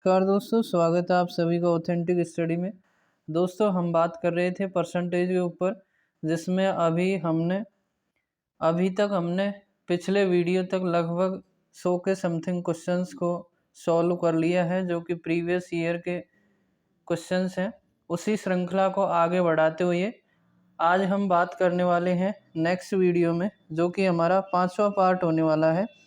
नमस्कार दोस्तों, स्वागत है आप सभी का ऑथेंटिक स्टडी में। दोस्तों, हम बात कर रहे थे परसेंटेज के ऊपर, जिसमें अभी तक हमने पिछले वीडियो तक लगभग 100 के समथिंग क्वेश्चंस को सॉल्व कर लिया है, जो कि प्रीवियस ईयर के क्वेश्चंस हैं। उसी श्रृंखला को आगे बढ़ाते हुए आज हम बात करने वाले हैं नेक्स्ट वीडियो में, जो कि हमारा 5वां पार्ट होने वाला है।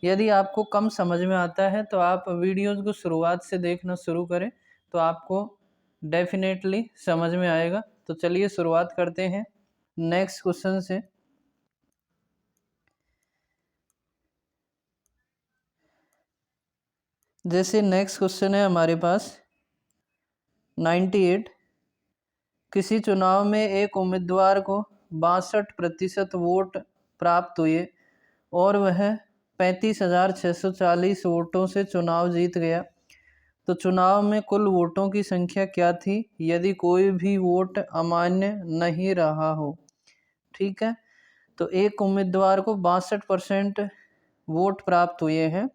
यदि आपको कम समझ में आता है तो आप वीडियोज़ को शुरुआत से देखना शुरू करें, तो आपको डेफिनेटली समझ में आएगा। तो चलिए शुरुआत करते हैं नेक्स्ट क्वेश्चन से। जैसे नेक्स्ट क्वेश्चन है हमारे पास 98। किसी चुनाव में एक उम्मीदवार को 62% वोट प्राप्त हुए और वह 35,640 वोटों से चुनाव जीत गया। तो चुनाव में कुल वोटों की संख्या क्या थी यदि कोई भी वोट अमान्य नहीं रहा हो। ठीक है, तो एक उम्मीदवार को 62% वोट प्राप्त हुए हैं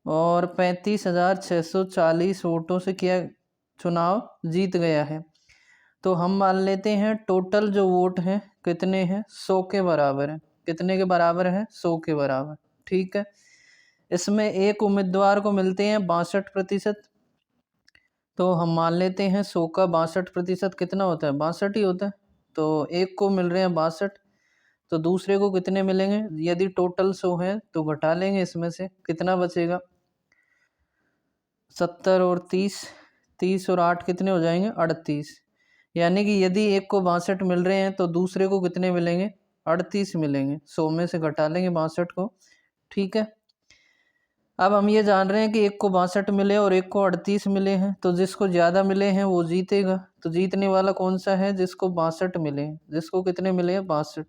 और 35,640 वोटों से क्या चुनाव जीत गया है। तो हम मान लेते हैं टोटल जो वोट हैं कितने हैं, 100 के बराबर है। कितने के बराबर है, 100 के बराबर। ठीक है, इसमें एक उम्मीदवार को मिलते हैं 62%। तो हम मान लेते हैं 100 का 62% कितना होता है, 62 ही होता है। तो एक को मिल रहे हैं 62, तो दूसरे को कितने मिलेंगे, यदि टोटल 100 है तो घटा लेंगे, इसमें से कितना बचेगा, 70 और 30, 30 और 8 कितने हो जाएंगे, 38। यानी कि यदि एक को 62 मिल रहे हैं तो दूसरे को कितने मिलेंगे, 38 मिलेंगे। 100 में से घटा लेंगे 62 को। ठीक है, अब हम ये जान रहे हैं कि एक को 62 मिले और एक को 38 मिले हैं, तो जिसको ज़्यादा मिले हैं वो जीतेगा। तो जीतने वाला कौन सा है, जिसको 62 मिले हैं। जिसको कितने मिले हैं, 62।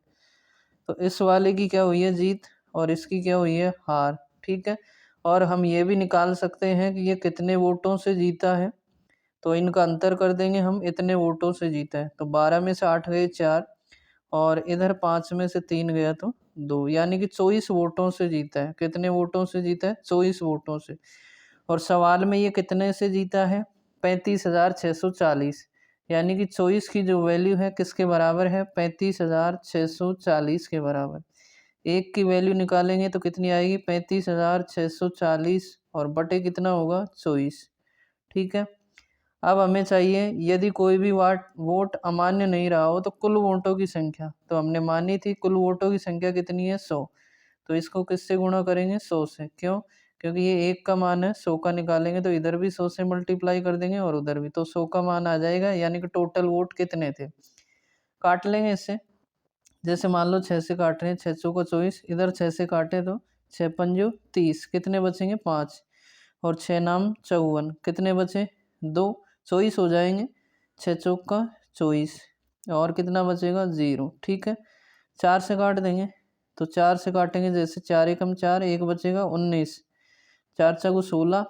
तो इस वाले की क्या हुई है, जीत, और इसकी क्या हुई है, हार। ठीक है, और हम ये भी निकाल सकते हैं कि ये कितने वोटों से जीता है। तो इनका अंतर कर देंगे हम, इतने वोटों से जीता है। तो 12 में से 8 गए 4, और इधर 5 में से 3 गया तो 2, यानी कि 24 वोटों से जीता है। कितने वोटों से जीता है, 24 वोटों से। और सवाल में ये कितने से जीता है, 35,640, यानी कि 24 की जो वैल्यू है किसके बराबर है, 35,640 के बराबर। एक की वैल्यू निकालेंगे तो कितनी आएगी, 35,640 और बटे कितना होगा, 24। ठीक है, अब हमें चाहिए यदि कोई भी वोट अमान्य नहीं रहा हो तो कुल वोटों की संख्या। तो हमने मानी थी कुल वोटों की संख्या कितनी है, 100। तो इसको किससे गुणा करेंगे, 100 से। क्यों, क्योंकि ये एक का मान है, 100 का निकालेंगे तो इधर भी 100 से मल्टीप्लाई कर देंगे और उधर भी, तो 100 का मान आ जाएगा। यानी कि टोटल वोट कितने थे, काट लेंगे इससे। जैसे मान लो 6 से काट रहे हैं, 6 चौका 24, इधर 6 से काटे तो 6 पंजो 30, कितने बचेंगे, 5, और 6 नाम 54, कितने बचे, 2, 24 हो जाएंगे। 6 चौका 24, और कितना बचेगा, 0। ठीक है, 4 से काट देंगे, तो 4 से काटेंगे, जैसे 4 एकम 4, एक बचेगा 19, 4 चौको 16,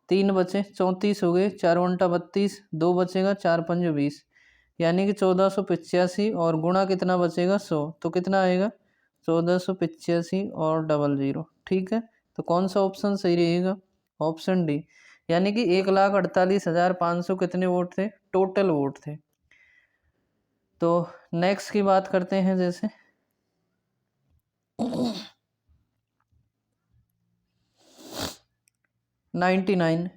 3 बचे 34 हो गए, 4 उल्टा 32, 2 बचेगा, 4 पंजो 20, यानी कि 1485, और गुणा कितना बचेगा, 100। तो कितना आएगा, 1485 और 00। ठीक है, तो कौन सा ऑप्शन सही रहेगा, ऑप्शन डी। यानी कि 1,48,500 कितने वोट थे, टोटल वोट थे। तो नेक्स्ट की बात करते हैं। जैसे 99।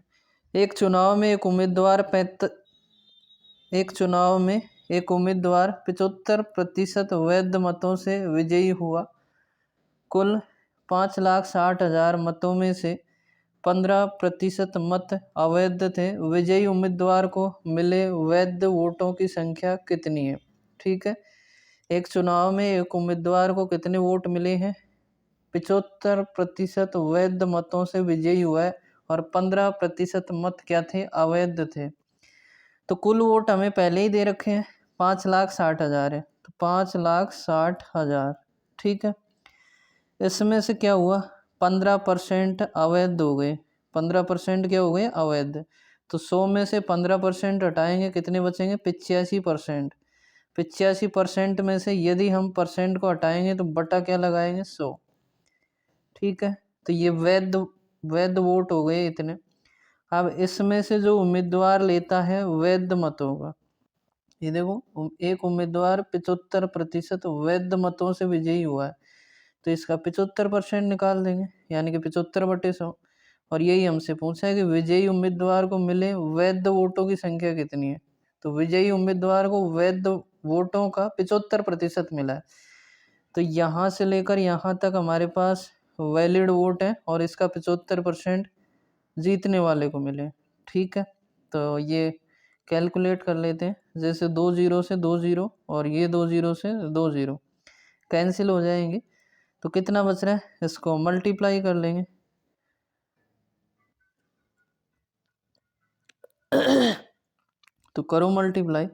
एक चुनाव में एक उम्मीदवार 75% वैध मतों से विजयी हुआ। कुल 5,60,000 मतों में से 15% मत अवैध थे। विजयी उम्मीदवार को मिले वैध वोटों की संख्या कितनी है। ठीक है, एक चुनाव में एक उम्मीदवार को कितने वोट मिले हैं, 75% वैध मतों से विजयी हुआ है और 15% मत क्या थे, अवैध थे। तो कुल वोट हमें पहले ही दे रखे हैं, 5,60,000 है, तो 5,60,000। ठीक है, इसमें से क्या हुआ, 15% अवैध हो गए। 15% क्या हो गए, अवैध। तो 100 में से 15% हटाएंगे, कितने बचेंगे, 85%। 85% में से यदि हम परसेंट को हटाएंगे तो बटा क्या लगाएंगे, 100। ठीक है, तो ये वैध वैध वोट हो गए इतने। अब इसमें से जो उम्मीदवार लेता है वैध मतों का, ये देखो एक उम्मीदवार 75% वैध मतों से विजयी हुआ है, तो इसका 75% निकाल देंगे, यानी कि 75/100। और यही हमसे पूछा है कि विजयी उम्मीदवार को मिले वैध वोटों की संख्या कितनी है, तो विजयी उम्मीदवार को वैध वोटों का 75% मिला है, तो यहाँ से लेकर यहाँ तक हमारे पास वैलिड वोट है और इसका 75% जीतने वाले को मिले। ठीक है, तो ये कैलकुलेट कर लेते हैं। जैसे 2 0 से 2 0 और ये 2 0 से 2 0 कैंसिल हो जाएंगे, तो कितना बच रहा है, इसको मल्टीप्लाई कर लेंगे। तो करो मल्टीप्लाई,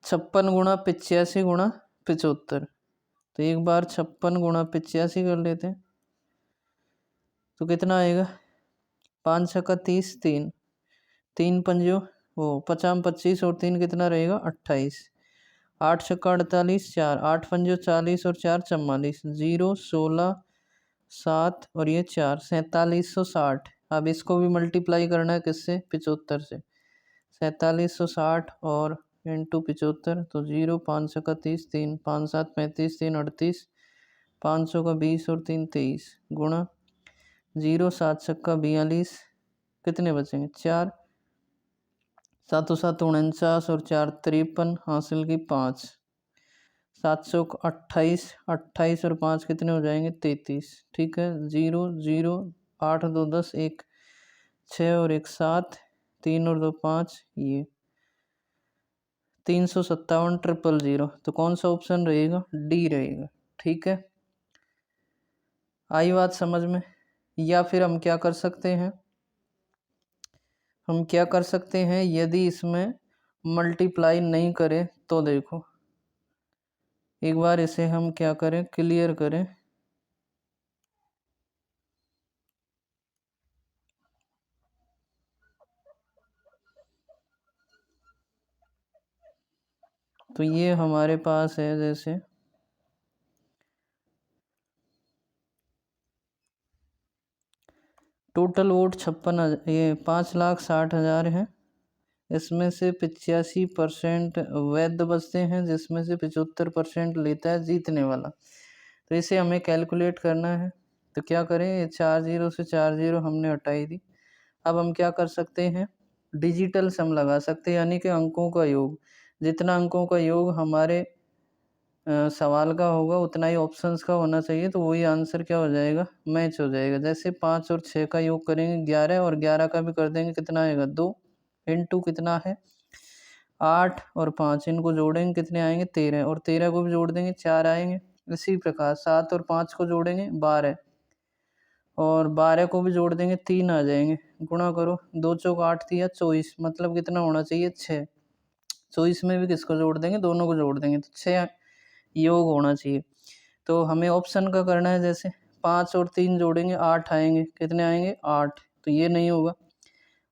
56 गुणा 85 गुणा 75, तो एक बार 56 गुणा 85 कर लेते हैं, तो कितना आएगा, 5 छक्का 30, 3 3 पंजो वो 50 25 और 3 कितना रहेगा 28, 8 छक्का 48, 4 8 पंजो 40 और 4 44, 0 16 7 और ये 4 4760। अब इसको भी मल्टीप्लाई करना है किससे, 75 से, 4760 और इंटू 75, तो 0 5 छक्का 30, 3 5 7 35, 3 38, 500 का 20 और 3 23 गुणा 0 7 छक्का 42, कितने बचेंगे 4, 7 7 49 और 4 53, हासिल की 5, 728, 28 और 5 कितने हो जाएंगे 33। ठीक है, 0 0 8 2 10 1 6 और 1 7 3 और 2 5, ये 357 000, तो कौन सा ऑप्शन रहेगा, डी रहेगा। ठीक है, आई बात समझ में। या फिर हम क्या कर सकते हैं, हम क्या कर सकते हैं, यदि इसमें मल्टीप्लाई नहीं करें तो देखो एक बार इसे हम क्या करें, क्लियर करें। तो ये हमारे पास है, जैसे टोटल वोट 56, ये 5,60,000 है, इसमें से 85% वैध बचते हैं, जिसमें से 75% लेता है जीतने वाला। तो इसे हमें कैलकुलेट करना है, तो क्या करें, ये 4 0 से 4 0 हमने हटाई दी। अब हम क्या कर सकते हैं, डिजिटल सम लगा सकते हैं, यानी कि अंकों का योग, जितना अंकों का योग हमारे सवाल का होगा उतना ही ऑप्शंस का होना चाहिए, तो वही आंसर क्या हो जाएगा, मैच हो जाएगा। जैसे 5 और 6 का योग करेंगे 11 और 11 का भी कर देंगे, कितना आएगा 2 इंटू कितना है 8 और 5, इनको जोड़ेंगे कितने आएंगे 13 और 13 को भी जोड़ देंगे 4 आएंगे। इसी प्रकार 7 और 5 को जोड़ेंगे 12 और 12 को भी जोड़ देंगे 3 आ जाएंगे। गुणा करो, 2 चौक 8 दिया 24, मतलब कितना होना चाहिए 6। 24 में भी किसको जोड़ देंगे, दोनों को जोड़ देंगे, तो 6 योग होना चाहिए। तो हमें ऑप्शन का करना है, जैसे 5 और 3 जोड़ेंगे 8 आएंगे, कितने आएंगे 8, तो ये नहीं होगा।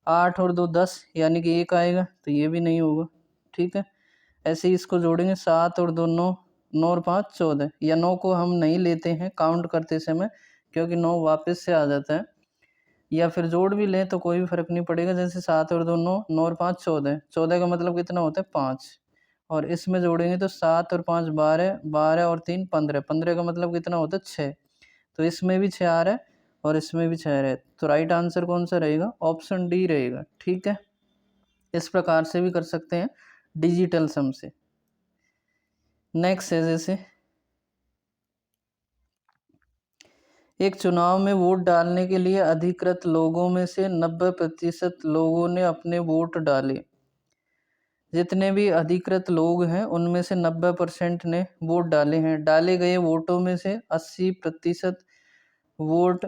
8 और 2 10, यानी कि 1 आएगा, तो ये भी नहीं होगा। ठीक है, ऐसे ही इसको जोड़ेंगे 7 और 2 9, 9 और 5 14, या 9 को हम नहीं लेते हैं काउंट करते समय, क्योंकि 9 वापस से आ जाता है, या फिर जोड़ भी लें तो कोई भी फर्क नहीं पड़ेगा। जैसे 7 और 2 9, 9 और 5 14, 14 का मतलब कितना होता है 5, और इसमें जोड़ेंगे तो 7 और 5 12, 12 और 3 15, 15 का मतलब कितना होता है 6, तो इसमें भी 6 आ रहा है और इसमें भी 6 आ रहा है, तो राइट आंसर कौन सा रहेगा, ऑप्शन डी रहेगा। ठीक है, इस प्रकार से भी कर सकते हैं डिजिटल सम से। नेक्स्ट है, जैसे एक चुनाव में वोट डालने के लिए अधिकृत लोगों में से 90% लोगों ने अपने वोट डाले। जितने भी अधिकृत लोग हैं उनमें से 90% ने वोट डाले हैं। डाले गए वोटों में से 80% वोट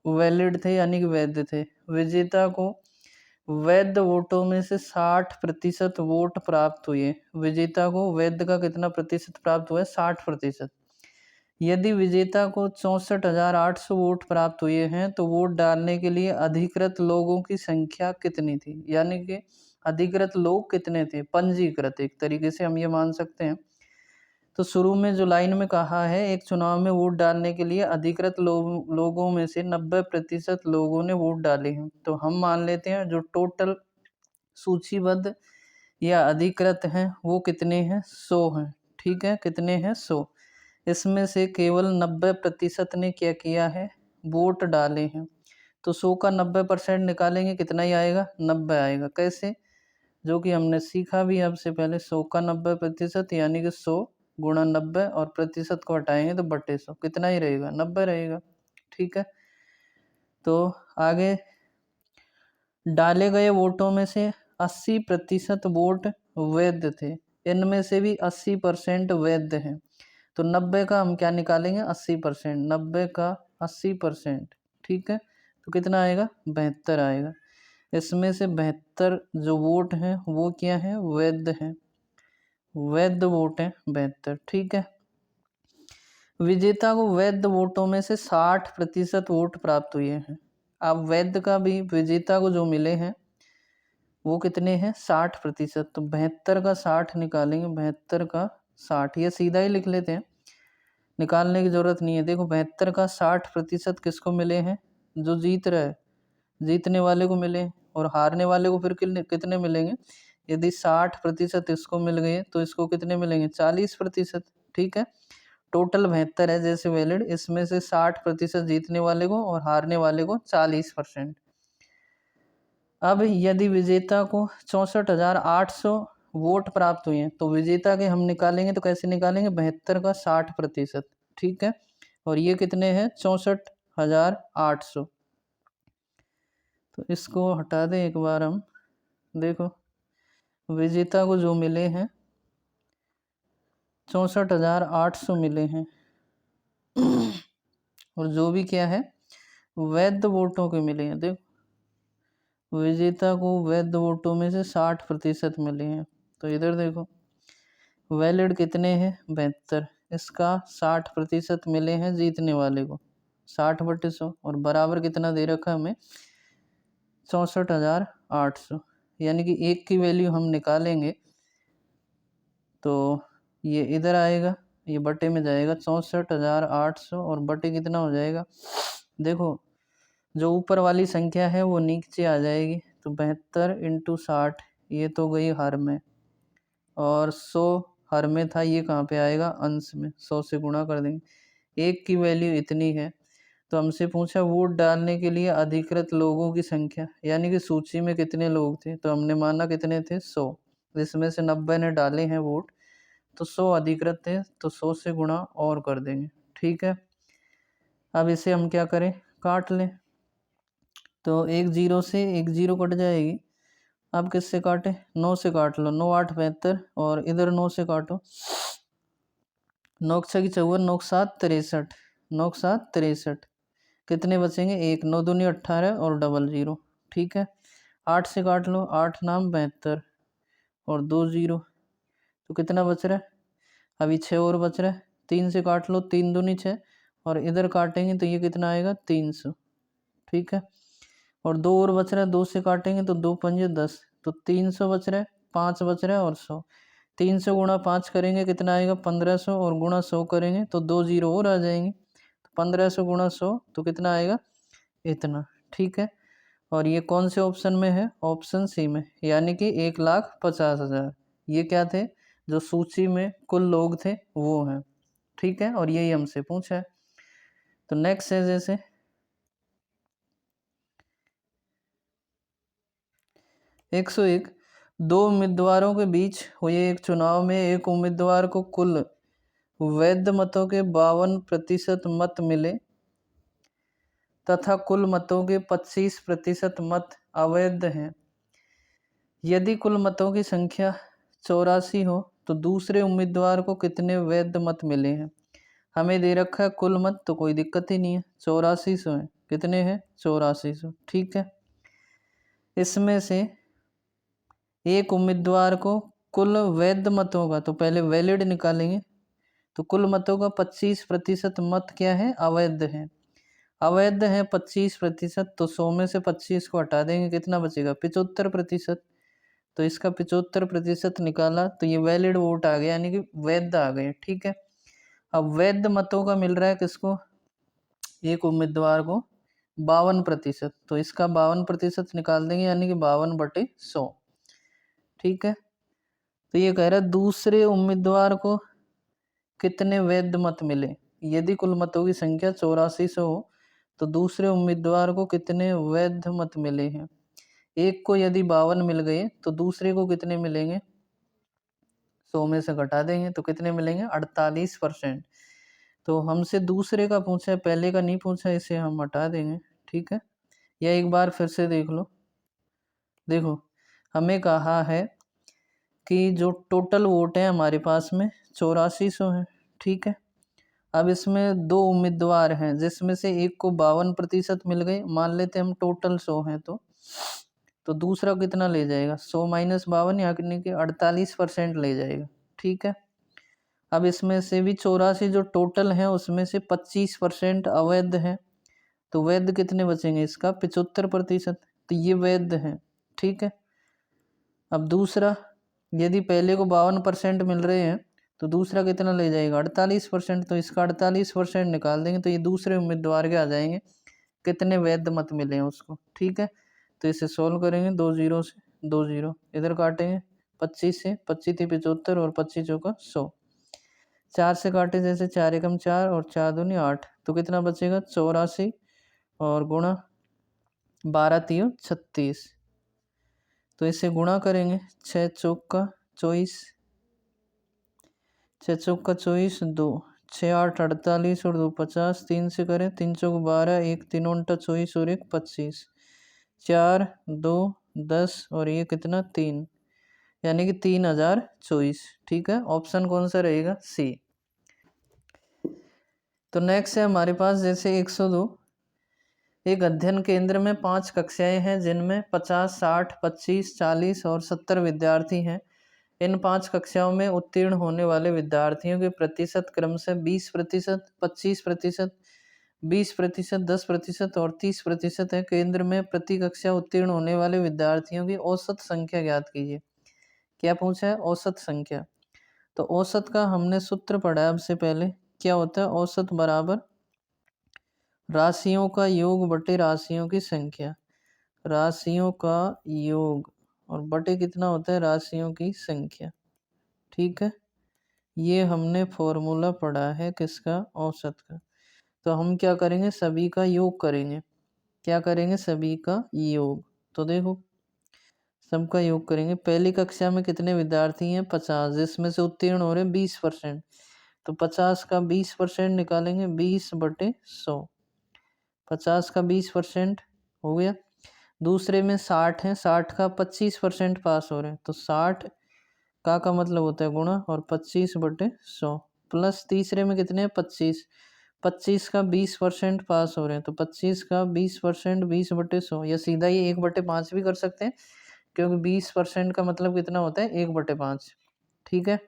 वैलिड थे, यानी कि वैध थे। विजेता को वैध वोटों में से 60% वोट प्राप्त हुए। विजेता को वैध का कितना प्रतिशत प्राप्त हुआ है, 60%। यदि विजेता को 64,800 वोट प्राप्त हुए हैं तो वोट डालने के लिए अधिकृत लोगों की संख्या कितनी थी, यानी कि अधिकृत लोग कितने थे, पंजीकृत, एक तरीके से हम ये मान सकते हैं। तो शुरू में जो लाइन में कहा है, एक चुनाव में वोट डालने के लिए अधिकृत लोगों में से 90% लोगों ने वोट डाले हैं। तो हम मान लेते हैं जो टोटल सूचीबद्ध या अधिकृत हैं वो कितने हैं, 100 हैं। ठीक है, कितने हैं, 100। इसमें से केवल 90% ने क्या किया है, वोट डाले हैं। तो 100 का 90% निकालेंगे, कितना ही आएगा, 90 आएगा। कैसे, जो कि हमने सीखा भी आपसे पहले, 100 का 90% यानी कि 100 गुणा 90 और प्रतिशत को हटाएंगे तो बटे 100, कितना ही रहेगा, 90 रहेगा। ठीक है, तो आगे, डाले गए वोटों में से 80% वोट वैध थे। इनमें से भी 80% वैध हैं। तो 90 का हम क्या निकालेंगे, 80%। 90 का 80%, ठीक है, तो कितना आएगा, 72 आएगा। इसमें से 72 जो वोट हैं वो क्या है, वैध हैं, वैध वोट हैं 72। ठीक है, विजेता को वैध वोटों में से 60% वोट प्राप्त हुए हैं। अब वैध का भी विजेता को जो मिले हैं वो कितने हैं, 60%। तो 72 का 60 निकालेंगे, 72 का 60, ये सीधा ही लिख लेते हैं, निकालने की जरूरत नहीं है। देखो 72 का 60% किसको मिले हैं, जो जीत रहा है, जीतने वाले को मिले, और हारने वाले को फिर कितने मिलेंगे, यदि 60% इसको मिल गए तो इसको कितने मिलेंगे, 40%। ठीक है, टोटल 72 है जैसे वैलिड, इसमें से 60% जीतने वाले को और हारने वाले को 40%। अब यदि विजेता को 64,800 वोट प्राप्त हुए हैं तो विजेता के हम निकालेंगे, तो कैसे निकालेंगे, 72 का 60%। ठीक है, और ये कितने हैं, 64,800। तो इसको हटा दें एक बार हम, देखो विजेता को जो मिले हैं 64,800 मिले हैं, और जो भी क्या है, वैध वोटों के मिले हैं। देखो विजेता को वैध वोटों में से 60% मिले हैं। तो इधर देखो वैलिड कितने हैं, 72, इसका 60% मिले हैं जीतने वाले को, 60/100, और बराबर कितना दे रखा है हमें, 64,800। यानी कि एक की वैल्यू हम निकालेंगे तो ये इधर आएगा, ये बटे में जाएगा, 64,800 और बटे कितना हो जाएगा, देखो जो ऊपर वाली संख्या है वो नीचे आ जाएगी। तो 72 × 60, ये तो गई हर में, और 100 हर में था, ये कहाँ पे आएगा, अंश में, 100 से गुणा कर देंगे। एक की वैल्यू इतनी है। तो हमसे पूछा वोट डालने के लिए अधिकृत लोगों की संख्या, यानी कि सूची में कितने लोग थे, तो हमने माना कितने थे, 100। इसमें से 90 ने डाले हैं वोट, तो 100 अधिकृत थे, तो 100 से गुणा और कर देंगे। ठीक है, अब इसे हम क्या करें, काट लें। तो एक 0 से एक 0 कट जाएगी। अब किससे काटे, 9 से काट लो, 9 8 72, और इधर 9 से काटो, 9 6 54, 9 7 63, 9 7 63, कितने बचेंगे, 1, 9 दूनी 18 और डबल 0। ठीक है, 8 से काट लो, 8 नाम 72 और 2 0, तो कितना बच रहा है, अभी 6 और बच रहा है। 3 से काट लो, 3 दूनी 6, और इधर काटेंगे तो ये कितना आएगा, 300। ठीक है, और 2 और बच रहा है, 2 से काटेंगे तो 2 पंजे 10, तो 300 बच रहा है, 5 बच रहा है और 100। 300 गुणा 5 करेंगे कितना आएगा, 1500, और गुणा 100 करेंगे तो 2 0 और आ जाएंगे, तो 1500 गुणा 100 तो कितना आएगा, इतना। ठीक है, और ये कौन से ऑप्शन में है, ऑप्शन सी में, यानी कि 1,50,000। ये क्या थे, जो सूची में कुल लोग थे वो हैं। ठीक है, और यही हमसे पूछा है। तो नेक्स्ट है जैसे 101, 2 उम्मीदवारों के बीच हुए एक चुनाव में एक उम्मीदवार को कुल वैध मतों के 52% मत मिले तथा कुल मतों के 25% मत अवैध हैं। यदि कुल मतों की संख्या 84 हो तो दूसरे उम्मीदवार को कितने वैध मत मिले हैं। हमें दे रखा है कुल मत, तो कोई दिक्कत ही नहीं है, 8400 है, कितने हैं, 8400। ठीक है, इसमें से एक उम्मीदवार को कुल वैध मतों का, तो पहले वैलिड निकालेंगे, तो कुल मतों का 25% मत क्या है, अवैध है। अवैध है 25%, तो 100 में से 25 को हटा देंगे, कितना बचेगा, 75%। तो इसका 75% निकाला तो ये वैलिड वोट आ गया, यानी कि वैध आ गए। ठीक है, अब वैध मतों का मिल रहा है किसको, एक उम्मीदवार को 52%, तो इसका 52% निकाल देंगे, यानी कि 52/100। ठीक है, तो ये कह रहा है दूसरे उम्मीदवार को कितने वैध मत मिले। यदि कुल मतों की संख्या 8400 हो तो दूसरे उम्मीदवार को कितने वैध मत मिले हैं। एक को यदि 52 मिल गए तो दूसरे को कितने मिलेंगे, 100 में से घटा देंगे तो कितने मिलेंगे, 48%। तो हमसे दूसरे का पूछा है, पहले का नहीं पूछा, इसे हम हटा देंगे। ठीक है, या एक बार फिर से देख लो। देखो, हमें कहा है कि जो टोटल वोट है हमारे पास में 8400 है। ठीक है, अब इसमें दो उम्मीदवार हैं जिसमें से एक को 52% मिल गए, मान लेते हम टोटल 100 हैं, तो दूसरा कितना ले जाएगा, 100 माइनस 52, यानी कि 48% ले जाएगा। ठीक है, अब इसमें से भी 84 जो टोटल है उसमें से 25% अवैध है, तो वैध कितने बचेंगे, इसका 75%, तो ये वैध है। ठीक है, अब दूसरा, यदि पहले को 52% मिल रहे हैं तो दूसरा कितना ले जाएगा, 48%, तो इसका 48% निकाल देंगे तो ये दूसरे उम्मीदवार के आ जाएंगे, कितने वैध मत मिले हैं उसको। ठीक है, तो इसे सोल्व करेंगे, 2 0 से 2 0 इधर काटेंगे, 25 से 25 थी 75 और 25 चौका 100, 4 से काटे जैसे 4 एकम 4 और 4 दूनी 8, तो कितना बचेगा 84 और गुणा 12 3 36, तो इसे गुणा करेंगे, 6 चौका 24, 6 चौका 24, 2 6 8 48 और 2 50, 3 से करें 3 चौक 12, 1 3 उनटा 24 और 1 25, 4 2 10 और ये कितना 3, यानी कि 3024। ठीक है, ऑप्शन कौन सा रहेगा, सी। तो नेक्स्ट है हमारे पास जैसे 102, एक अध्ययन केंद्र में 5 कक्षाएं हैं जिनमें 50 60 25 40 और 70 विद्यार्थी हैं। इन 5 कक्षाओं में उत्तीर्ण होने वाले विद्यार्थियों के प्रतिशत क्रम से 20%, 25%, 20%, 10% और 30% है। केंद्र में प्रति कक्षा उत्तीर्ण होने वाले विद्यार्थियों की औसत संख्या ज्ञात कीजिए। क्या पूछा है, औसत संख्या। तो औसत का हमने सूत्र पढ़ा अब से पहले, क्या होता है, औसत बराबर राशियों का योग बटे राशियों की संख्या, राशियों का योग और बटे कितना होता है, राशियों की संख्या। ठीक है, ये हमने फॉर्मूला पढ़ा है किसका, औसत का। तो हम क्या करेंगे, सभी का योग करेंगे। क्या करेंगे, सभी का योग। तो देखो, सबका योग करेंगे। पहली कक्षा में कितने विद्यार्थी हैं, 50, जिसमें से उत्तीर्ण हो रहे 20%, तो 50 का 20% निकालेंगे, 20/100, 50 का 20% हो गया। दूसरे में 60 है, 60 का 25% पास हो रहे हैं, तो 60 का मतलब होता है गुणा और 25/100, प्लस तीसरे में कितने हैं, 25, 25 का 20% पास हो रहे हैं, तो 25 का 20% 20/100, या सीधा ये 1/5 भी कर सकते हैं, क्योंकि 20% का मतलब कितना होता है, 1/5। ठीक है,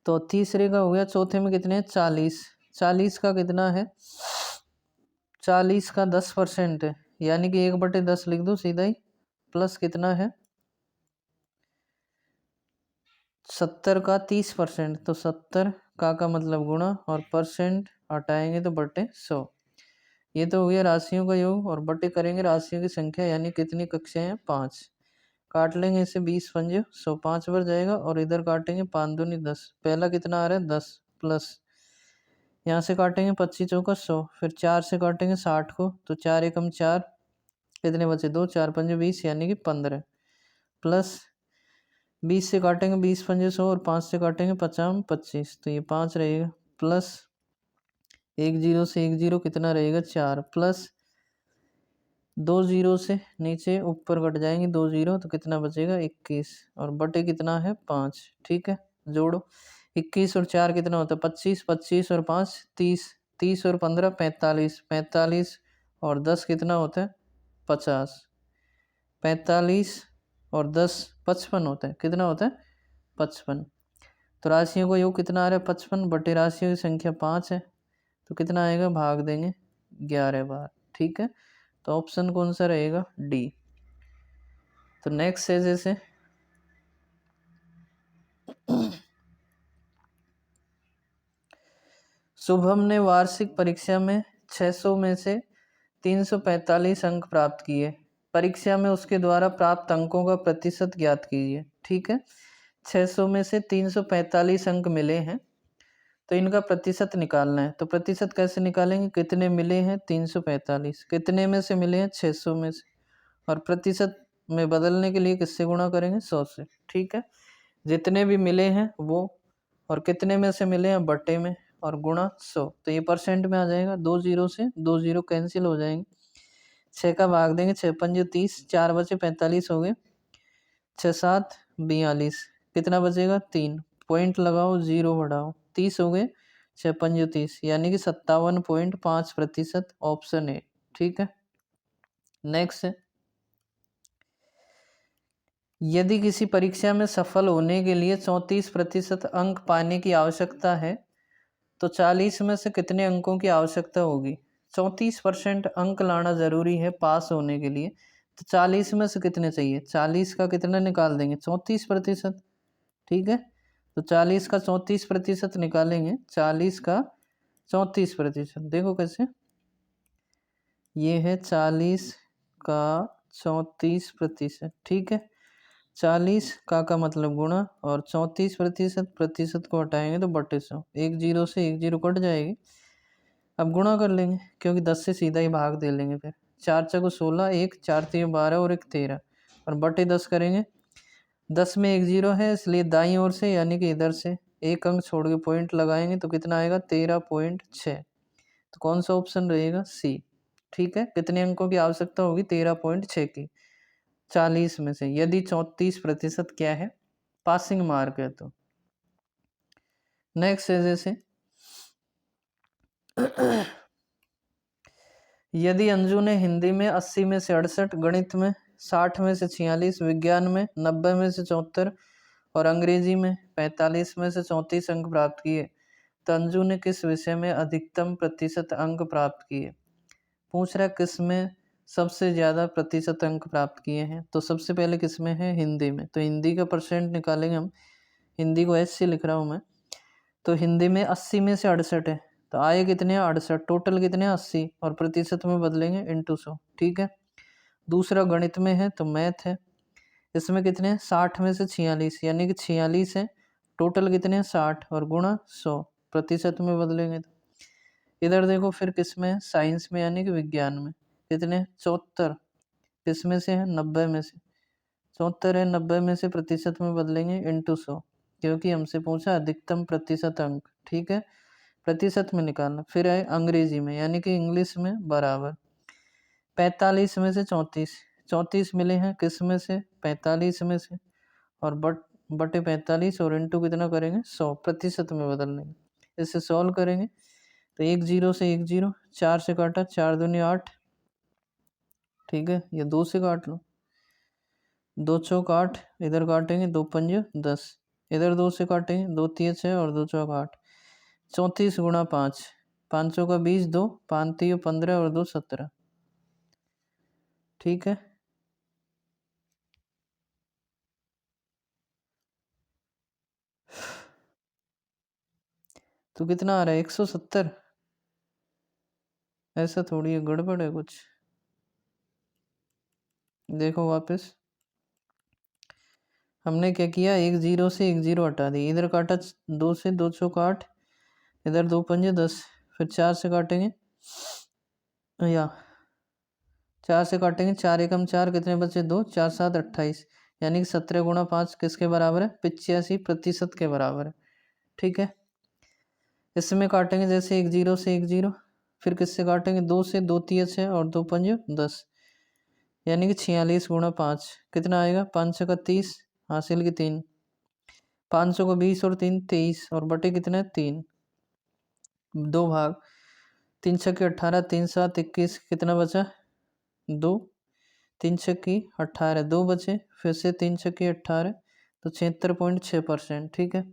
तो तीसरे का हो गया। चौथे में कितने हैं, 40, 40 का कितना है, 40 का 10% है, यानी कि 1/10 लिख दो सीधा ही, प्लस कितना है, 70 का 30%, तो 70 का मतलब गुणा और परसेंट हटाएंगे तो बटे 100। ये तो हो गया राशियों का योग, और बटे करेंगे राशियों की संख्या, यानी कितनी कक्षाएं हैं, 5। काट लेंगे इसे, 20 पंजे 100, 5 बार जाएगा, और इधर काटेंगे 5 दूनी 10, पहला कितना आ रहा है 10, प्लस यहाँ से काटेंगे 25 चौका 100, फिर 4 से काटेंगे 60 को, तो 4 एकम 4, कितने बचे 2, 4 पंजे 20, यानी कि 15, प्लस 20 से काटेंगे 20 पंजे 100 और 5 से काटेंगे 50 25, तो ये 5 रहेगा, प्लस 1 0 से 1 0 कितना रहेगा 4, प्लस 2 0 से नीचे ऊपर कट जाएंगे 2 0, तो कितना बचेगा 21, और बटे कितना है 5। ठीक है, जोड़ो, 21 और 4 कितना होता है 25, 25 और 5 30, 30 और 15 45, 45 और 10 कितना होता है 50, 45 और 10 55 होता है, कितना होता है 55। तो राशियों का योग कितना आ रहा है 55 बटे राशियों की संख्या 5 है, तो कितना आएगा, भाग देंगे 11 बार। ठीक है, तो ऑप्शन कौन सा रहेगा, डी। तो नेक्स्ट है जैसे शुभम ने वार्षिक परीक्षा में 600 में से 345 अंक प्राप्त किए। परीक्षा में उसके द्वारा प्राप्त अंकों का प्रतिशत ज्ञात कीजिए। ठीक है, 600 में से 345 अंक मिले हैं तो इनका प्रतिशत निकालना है। तो प्रतिशत कैसे निकालेंगे, कितने मिले हैं 345, कितने में से मिले हैं 600 में से, और प्रतिशत में बदलने के लिए किससे गुणा करेंगे 100 से। ठीक है, जितने भी मिले हैं वो, और कितने में से मिले हैं बटे में, और गुणा 100। तो ये परसेंट में आ जाएगा, 2 जीरो से 2 जीरो कैंसिल हो जाएंगे, 6 का भाग देंगे, 6 पंजे 30, 4 बचे 45 हो गए, 6 7 42, कितना बचेगा 3, पॉइंट लगाओ जीरो बढ़ाओ, 30 हो गए, 6 पंजे 30, यानी कि 57.5% ऑप्शन ए। ठीक है, नेक्स्ट है यदि किसी परीक्षा में सफल होने के लिए 34% अंक पाने की आवश्यकता है तो 40 में से कितने अंकों की आवश्यकता होगी। 34% अंक लाना जरूरी है पास होने के लिए, तो 40 में से कितने चाहिए, 40 का कितना निकाल देंगे 34%। ठीक है, तो 40 का 34% निकालेंगे, 40 का 34%, देखो कैसे, ये है 40 का 34%। ठीक है, 40 का मतलब गुणा, और 34%, प्रतिशत को हटाएंगे तो बटे 100, एक जीरो से एक जीरो कट जाएगी। अब गुणा कर लेंगे क्योंकि 10 से सीधा ही भाग दे लेंगे, फिर 4 चौको 16, एक 4 3 12 और एक 13, और बटे 10 करेंगे। 10 में एक जीरो है इसलिए दाईं ओर से यानी कि इधर से एक अंक छोड़ के पॉइंट लगाएंगे तो कितना आएगा 13.6। तो कौन सा ऑप्शन रहेगा, सी। ठीक है, कितने अंकों की आवश्यकता होगी 13.6 की 40 में से, यदि 34% क्या है पासिंग मार्क है तो। नेक्स्ट है जैसे यदि अंजू ने हिंदी में 80 में से 68, गणित में 60 में से 46, विज्ञान में 90 में से 74 और अंग्रेजी में 45 में से 34 अंक प्राप्त किए तो अंजू ने किस विषय में अधिकतम प्रतिशत अंक प्राप्त किए। पूछ रहा है किस में सबसे ज़्यादा प्रतिशत अंक प्राप्त किए हैं, तो सबसे पहले किस में है, हिंदी में। तो हिंदी का परसेंट निकालेंगे हम, हिंदी को ऐसे लिख रहा हूँ मैं। तो हिंदी में 80 में से 68 है तो आए कितने 68, टोटल कितने 80, और प्रतिशत में बदलेंगे इंटू 100। ठीक है, दूसरा गणित में है तो मैथ है, इसमें कितने 60 में से 46 यानी कि 46 है, टोटल कितने 60 और गुणा 100, प्रतिशत में बदलेंगे तो। इधर देखो फिर किस में, साइंस में यानी कि विज्ञान में, कितने 74, किस में से है 90 में से, 74 है 90 में से, प्रतिशत में बदलेंगे इंटू 100 क्योंकि हमसे पूछा अधिकतम प्रतिशत अंक। ठीक है, प्रतिशत में निकालना। फिर है अंग्रेजी में यानी कि इंग्लिश में बराबर 45 में से 34, 34 मिले हैं किस में से 45 में से, और बटे 45 और इंटू कितना करेंगे 100, प्रतिशत में बदल लेंगे। इसे सॉल्व करेंगे तो एक जीरो से एक जीरो, 4 से काटा, 4 दूनी 8। ठीक है, ये 2 से काट लो, 2 चौक 8, इधर काटेंगे 2 पंजे 10, इधर 2 से काटेंगे, 2 तिये 6 और 2 चौक 8, 34 गुणा 5, 5 का 20, 2 5 तिये 15 और 2 17। ठीक है, तो कितना आ रहा है 170, ऐसा थोड़ी है, गड़बड़ है कुछ। देखो वापस हमने क्या किया, एक जीरो से एक जीरो हटा दी, इधर काटा 2 से, 2 चौक 8, इधर 2 पंजे 10, फिर 4 से काटेंगे, या 4 से काटेंगे, 4 एकम 4, कितने बचे 2, 4 7 28, यानी कि 17 गुणा 5 किसके बराबर है 85% के बराबर है। ठीक है, इसमें काटेंगे जैसे एक जीरो से एक जीरो, फिर किससे काटेंगे 2 से, 2 तिये 6 और 2 पंजे 10, यानी कि 46 गुणा 5 कितना आएगा, 5 का 30, हासिल की 3, 500 को 20 और 3 23, और बटे कितना 3, 2 भाग, 3 छक्के 18, 3 7 21, कितना बचा 2, 3 छक्की 18, 2 बचे, फिर से 3 छक्की 18, तो 76.6%। ठीक है,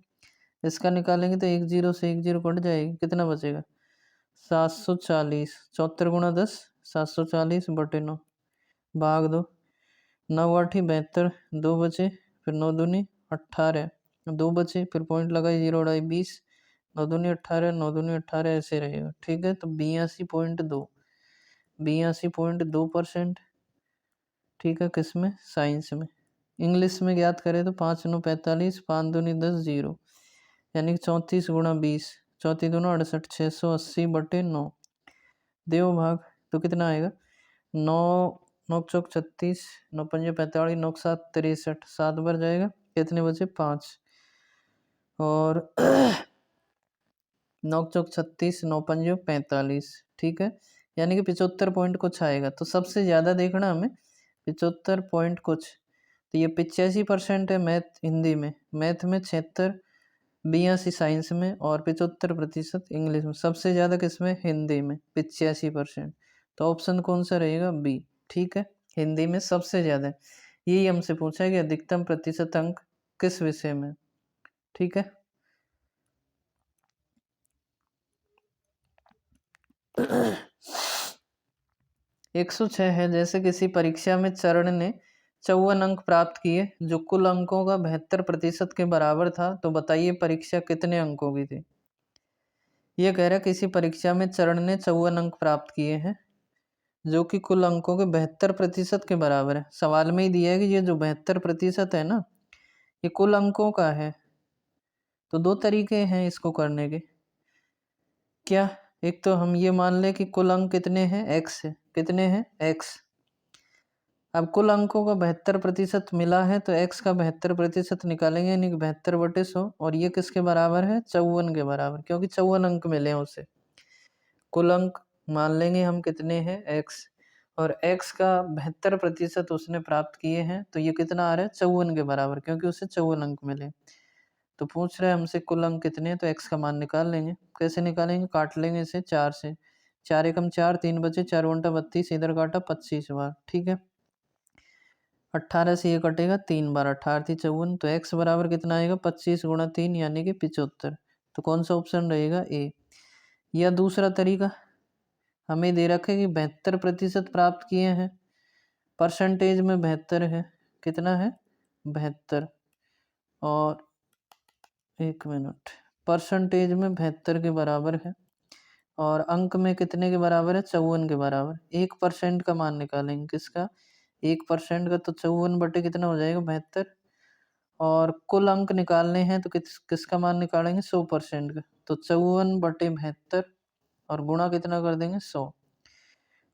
इसका निकालेंगे तो एक जीरो से एक जीरो कट जाएगी, कितना बचेगा 740, 74 गुणा 10 740 बटे 9, भाग दो, 9 8 72, 2 बचे, फिर 9 दूनी 18, 2 बचे, फिर पॉइंट लगाए 0 अढ़ाई 20, 9 दूनी 18, 9 दूनी 18 ऐसे रहेगा। ठीक है, तो 82.2, 82.2%। ठीक है, किस में? साइंस में। इंग्लिश में ज्ञात करें तो 5 9 45, 5 दूनी 10, 0, यानी कि 34 गुणा 20, 34 दूना 68, 680/9 देव भाग, तो कितना आएगा? 9 9 चौक 36, 9 पंजे 45, 9 7 63, 7 बार जाएगा, कितने बचे? 5, और 9 चौक 36, 9 पंजे 45। ठीक है, यानी कि 75 पॉइंट कुछ आएगा। तो सबसे ज़्यादा देखना हमें 75 पॉइंट कुछ, तो ये 85% है मैथ हिंदी में, मैथ में 76, 82 साइंस में, और 75% इंग्लिश में। सबसे ज़्यादा किस में? हिंदी में, 85%। तो ऑप्शन कौन सा रहेगा? बी। ठीक है, हिंदी में सबसे ज़्यादा। यही हमसे पूछा है कि अधिकतम प्रतिशत अंक किस विषय में। ठीक है, 106 है, जैसे किसी परीक्षा में चरण ने 54 अंक प्राप्त किए जो कुल अंकों का 72% के बराबर था, तो बताइए परीक्षा कितने अंकों की थी। यह कह रहा है किसी परीक्षा में चरण ने 54 अंक प्राप्त किए हैं जो कि कुल अंकों के 72% के बराबर है। सवाल में ही दिया है कि ये जो 72% है ना, ये कुल अंकों का है। तो दो तरीके हैं इसको करने के। क्या? एक तो हम ये मान लें कि कुल अंक कितने हैं? x है। कितने हैं? x। अब कुल अंकों का 72% मिला है, तो x का 72% निकालेंगे, यानी कि 72/100, और ये किसके बराबर है? 54 के बराबर, क्योंकि 54 अंक मिले हैं उसे। कुल अंक मान लेंगे हम कितने हैं? x, और x का 72% उसने प्राप्त किए हैं, तो ये कितना आ रहा है? 54 के बराबर, क्योंकि उसे 54 अंक मिले। तो पूछ रहे हैं हमसे कुल अंक कितने हैं, तो x का मान निकाल लेंगे। कैसे निकालेंगे? काट लेंगे इसे 4 से, 4 एकम 4, 3 बचे, 4 गुंटा 32, इधर काटा 25 बार। ठीक है, 18 से ये कटेगा 3 बार, 18 थी 54, तो x बराबर कितना आएगा? 25 गुणा 3, यानी कि 75। तो कौन सा ऑप्शन रहेगा? ए। या दूसरा तरीका, हमें दे रखा है कि 72% प्राप्त किए हैं, परसेंटेज में 72 है। कितना है? 72, और 1 मिनट, परसेंटेज में 72 के बराबर है, और अंक में कितने के बराबर है? 54 के बराबर। 1% का मान निकालेंगे, किसका? 1% का, तो 54 बटे कितना हो जाएगा? 72, और कुल अंक निकालने हैं तो किसका मान निकालेंगे? 100% का, तो 54/72, और गुणा कितना कर देंगे? 100।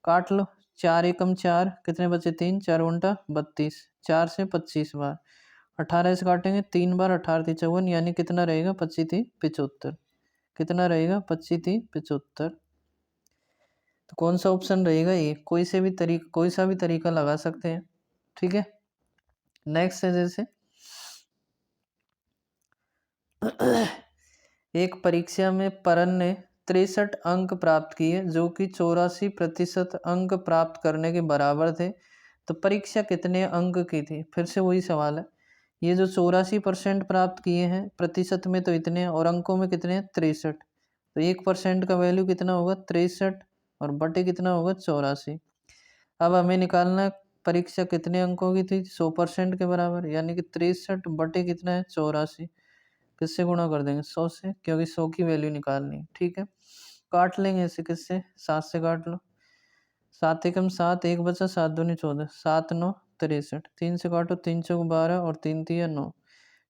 काट लो, 4 एकम 4, कितने बचे? 3, 4 गुंटा 32, 4 से 25 बार, 18 से काटेंगे 3 बार, 18 थी 54, यानी कितना रहेगा? 25 थी 75। कितना रहेगा? 25 थी 75। तो कौन सा ऑप्शन रहेगा? ये कोई सा भी तरीका लगा सकते हैं। ठीक है, नेक्स्ट है जैसे एक परीक्षा में परन ने 63 अंक प्राप्त किए जो कि 84% अंक प्राप्त करने के बराबर थे, तो परीक्षा कितने अंक की थी? फिर से वही सवाल है। ये जो 84% प्राप्त किए हैं, प्रतिशत में तो इतने हैं, और अंकों में कितने हैं? 63। तो 1% का वैल्यू कितना होगा? 63, और बटे कितना होगा? 84। अब हमें निकालना है परीक्षा कितने अंकों की थी? 100% के बराबर, यानी कि 63 बटे कितना है? 84। किससे गुणा कर देंगे? 100 से, क्योंकि 100 की वैल्यू निकालनी है। ठीक है, काट लेंगे इसे, किससे? 7 से काट लो, 7 एकम 7, 1 बचा, 7 दूनी 14, 7 9 63, 3 से काटो, 3 चौक 12, और 3 तिया 9,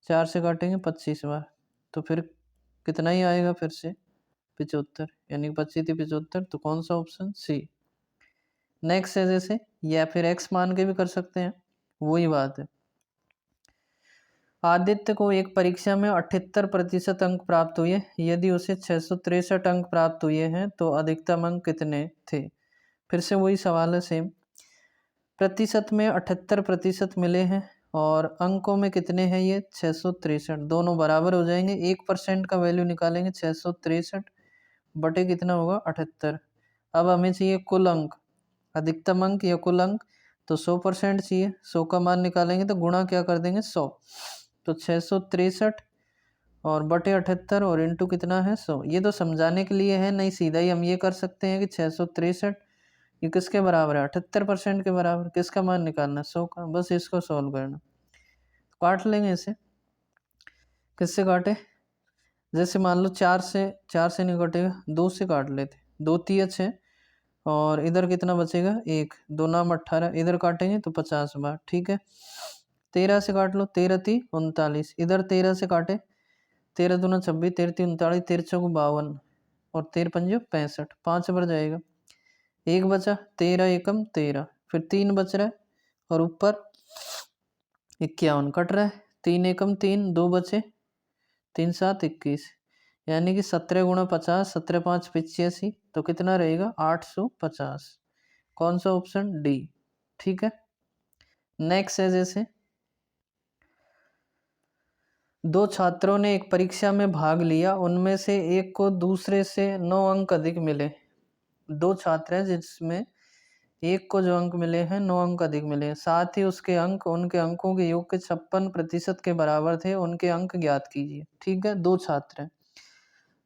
4 से काटेंगे 25 बार, तो फिर कितना ही आएगा? फिर से 75, यानी कि 25 थी 75। तो कौन सा ऑप्शन? सी। नेक्स्ट है जैसे, या फिर एक्स मान के भी कर सकते हैं, वही बात है। आदित्य को एक परीक्षा में 78% अंक प्राप्त हुए, यदि उसे 663 अंक प्राप्त हुए हैं तो अधिकतम अंक कितने थे? फिर से वही सवाल है, सेम। प्रतिशत में 78% मिले हैं, और अंकों में कितने हैं? ये 663, दोनों बराबर हो जाएंगे। 1% का वैल्यू निकालेंगे, 663 बटे कितना होगा? 78। अब हमें चाहिए कुल अंक, अधिकतम अंक या कुल अंक, तो 100% चाहिए। 100 का मान निकालेंगे तो गुणा क्या कर देंगे? 100, तो 663 और बटे 78, और इंटू कितना है? 100। ये तो समझाने के लिए है, नहीं सीधा ही हम ये कर सकते हैं कि 663 ये किसके बराबर है? 78% के बराबर। किसका मान निकालना है? 100 का। बस इसको सॉल्व करना, काट लेंगे इसे। किससे काटे? जैसे मान लो 4 से नहीं कटेगा, 2 से काट लेते। 2 तिया 6 और इधर कितना बचेगा? 1। 2 नाम 18, इधर काटेंगे तो 50 बार। ठीक है, 13 से काट लो। 13 ती 39, इधर 13 से काटे, 13 दूना 26, 13 ती 39, 13 चौक 52 और 13 पंजे 65, 5 बार जाएगा। 1 बचा, 13 एकम 13, फिर 3 बच रहा है और ऊपर 51 कट रहा है। 3 एकम 3, 2 बचे, 3 7 21, यानी कि 17 गुणा 50, 17 5 85, तो कितना रहेगा? 850। कौन सा? Option D. ठीक है, नेक्स्ट है जैसे 2 छात्रों ने एक परीक्षा में भाग लिया, उनमें से एक को दूसरे से 9 अंक अधिक मिले। 2 छात्र हैं जिसमें एक को जो अंक मिले हैं 9 अंक अधिक मिले हैं, साथ ही उसके अंक उनके अंकों के योग के 56% के बराबर थे। उनके अंक ज्ञात कीजिए। ठीक है, 2 छात्र हैं,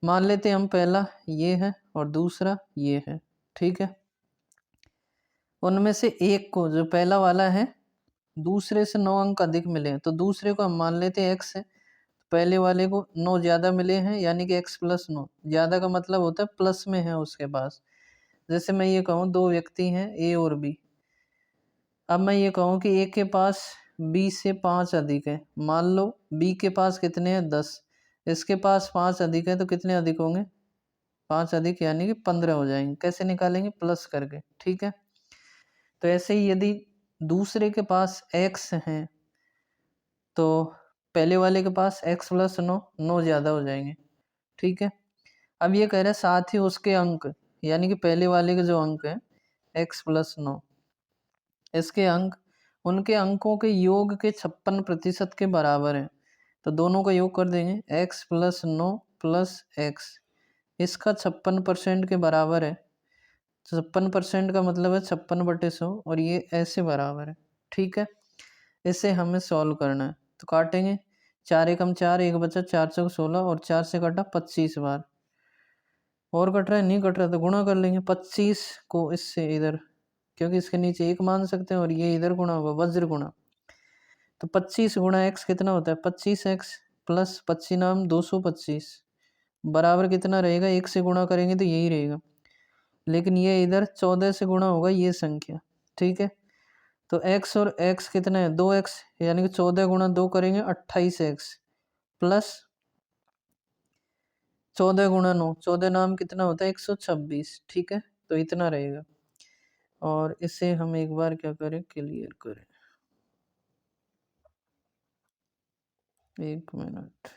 मान लेते हैं हम पहला ये है और दूसरा ये है। ठीक है, उनमें से एक को, जो पहला वाला है, दूसरे से 9 अंक अधिक मिले हैं, तो दूसरे को हम मान लेते हैं x है। पहले वाले को 9 ज़्यादा मिले हैं, यानी कि x प्लस 9। ज़्यादा का मतलब होता है प्लस में है उसके पास। जैसे मैं ये कहूँ 2 व्यक्ति हैं a और b, अब मैं ये कहूँ कि a के पास b से 5 अधिक है। मान लो b के पास कितने हैं? 10, इसके पास 5 अधिक है, तो कितने अधिक होंगे? 5 अधिक यानी कि 15 हो जाएंगे। कैसे निकालेंगे? प्लस करके। ठीक है, तो ऐसे ही यदि दूसरे के पास x है तो पहले वाले के पास x प्लस 9, 9 ज़्यादा हो जाएंगे। ठीक है, अब ये कह रहे हैं साथ ही उसके अंक, यानी कि पहले वाले के जो अंक हैं x प्लस 9, इसके अंक उनके अंकों के योग के 56% के बराबर है। तो दोनों का योग कर देंगे, x प्लस 9 प्लस x, इसका 56% के बराबर है। 56% का मतलब है 56/100 और ये ऐसे बराबर है। ठीक है, इसे हमें सॉल्व करना है, तो काटेंगे। 4 एकम 4, 1 बचा, 4 चौक 16 और 4 से कटा 25 बार। और कट रहा है? नहीं कट रहा, तो गुणा कर लेंगे 25 को इससे इधर, क्योंकि इसके नीचे 1 मान सकते हैं और ये इधर गुणा होगा, वज्र गुणा। तो 25 गुणा x कितना होता है? 25x प्लस 25 नाम 225 बराबर कितना रहेगा? 1 से गुणा करेंगे तो यही रहेगा, लेकिन ये इधर 14 से गुणा होगा ये संख्या। ठीक है, तो x और x कितना है? 2x, यानी कि 14 गुणा 2 करेंगे 28x प्लस 14 गुणा 9, 14 नाम कितना होता है? 126। ठीक है, तो इतना रहेगा और इसे हम एक बार क्या करें? क्लियर करें। 1 मिनट।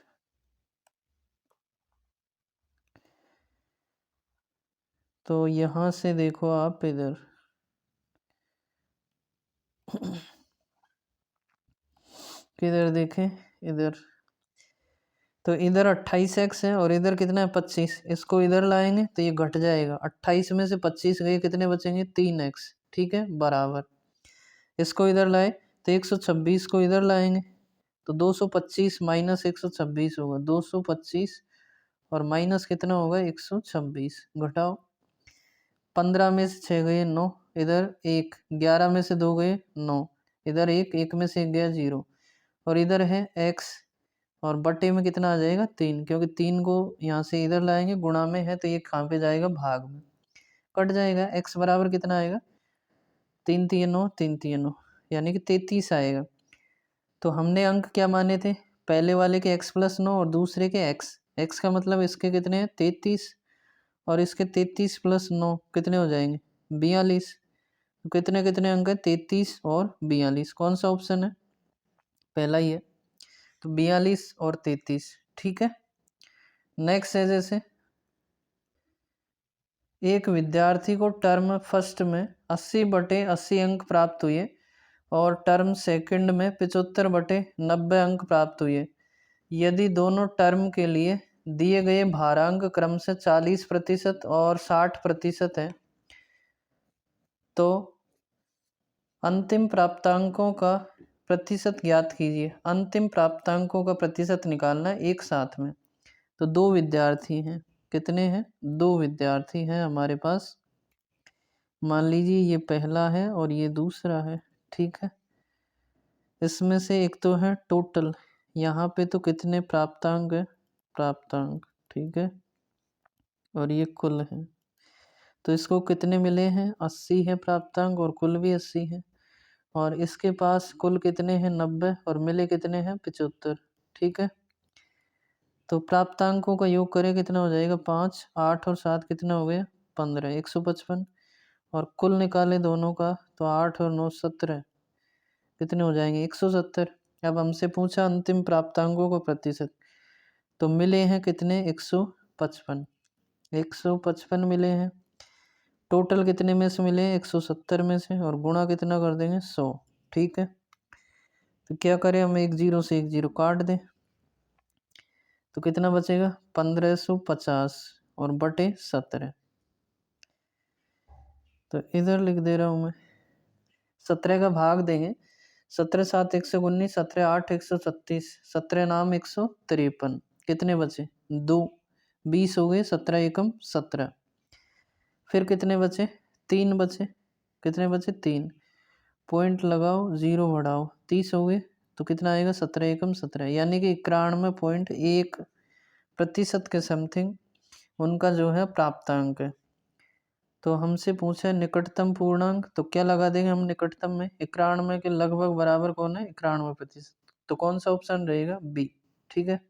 तो यहाँ से देखो आप इधर किधर देखें? इधर, तो इधर 28x है और इधर कितना है? 25। इसको इधर लाएंगे तो ये घट जाएगा, 28 में से 25 गए, कितने बचेंगे? 3x। ठीक है, बराबर। इसको इधर लाए तो 126 को इधर लाएंगे तो 225 माइनस 126 होगा, 225 और माइनस कितना होगा? 126। घटाओ, 15 में से 6 गए 9, इधर 1, 11 में से 2 गए 9, इधर 1, 1 में से 1 गया 0 और इधर है x और बटे में कितना आ जाएगा? 3, क्योंकि 3 को यहाँ से इधर लाएंगे, गुणा में है तो ये कहाँ पे जाएगा? भाग में। कट जाएगा, x बराबर कितना आएगा? 3 3 9, 3 3 9, यानी कि 33 आएगा। तो हमने अंक क्या माने थे? पहले वाले के x प्लस 9 और दूसरे के x का मतलब इसके कितने हैं? 33 और इसके 33 प्लस 9 कितने हो जाएंगे? 42। तो कितने कितने अंक है? 33 और 42। कौन सा ऑप्शन है? पहला ही है, तो 42 और 33। ठीक है, नेक्स्ट है जैसे एक विद्यार्थी को टर्म फर्स्ट में 80/80 अंक प्राप्त हुए और टर्म सेकंड में 75/90 अंक प्राप्त हुए। यदि दोनों टर्म के लिए दिए गए भारांक क्रम से 40% और 60% है तो अंतिम प्राप्तांकों का प्रतिशत ज्ञात कीजिए। अंतिम प्राप्तांकों का प्रतिशत निकालना है एक साथ में। तो 2 विद्यार्थी हैं, कितने हैं? 2 विद्यार्थी हैं हमारे पास। मान लीजिए ये पहला है और ये दूसरा है, ठीक है। इसमें से एक तो है टोटल, यहाँ पे तो कितने प्राप्तांक है, प्राप्तांक, ठीक है, और ये कुल है। तो इसको कितने मिले हैं, 80 है प्राप्तांक और कुल भी 80 है। और इसके पास कुल कितने हैं, 90, और मिले कितने हैं, 75, ठीक है। तो प्राप्तांकों का योग करें कितना हो जाएगा, 5, 8 और 7 कितना हो गया, 15, 155। और कुल निकाले दोनों का तो 8 और 9 17, कितने हो जाएंगे, 170। अब हमसे पूछा अंतिम प्राप्तांकों का प्रतिशत, तो मिले हैं कितने, 155, 155 मिले हैं। टोटल कितने में से मिले हैं, 170 में से, और गुणा कितना कर देंगे, 100, ठीक है। तो क्या करें हम, एक जीरो से एक जीरो काट दें, तो कितना बचेगा, 1550 और बटे 17। तो इधर लिख दे रहा हूँ मैं, 17 का भाग देंगे, 17 7 119, 17 8 136, 17 नाम 153, कितने बचे, 2, 20 हो गए, 17 एकम 17। फिर कितने बचे, 3 बचे, कितने बचे, 3, पॉइंट लगाओ, जीरो बढ़ाओ, 30 हो गए, तो कितना आएगा, 17 एकम 17, यानी कि 91.1% के समथिंग उनका जो है प्राप्तांक है। तो हमसे पूछा है निकटतम पूर्णांक, तो क्या लगा देंगे हम निकटतम में, 91 के लगभग बराबर कौन है, 91%, तो कौन सा ऑप्शन रहेगा, बी, ठीक है।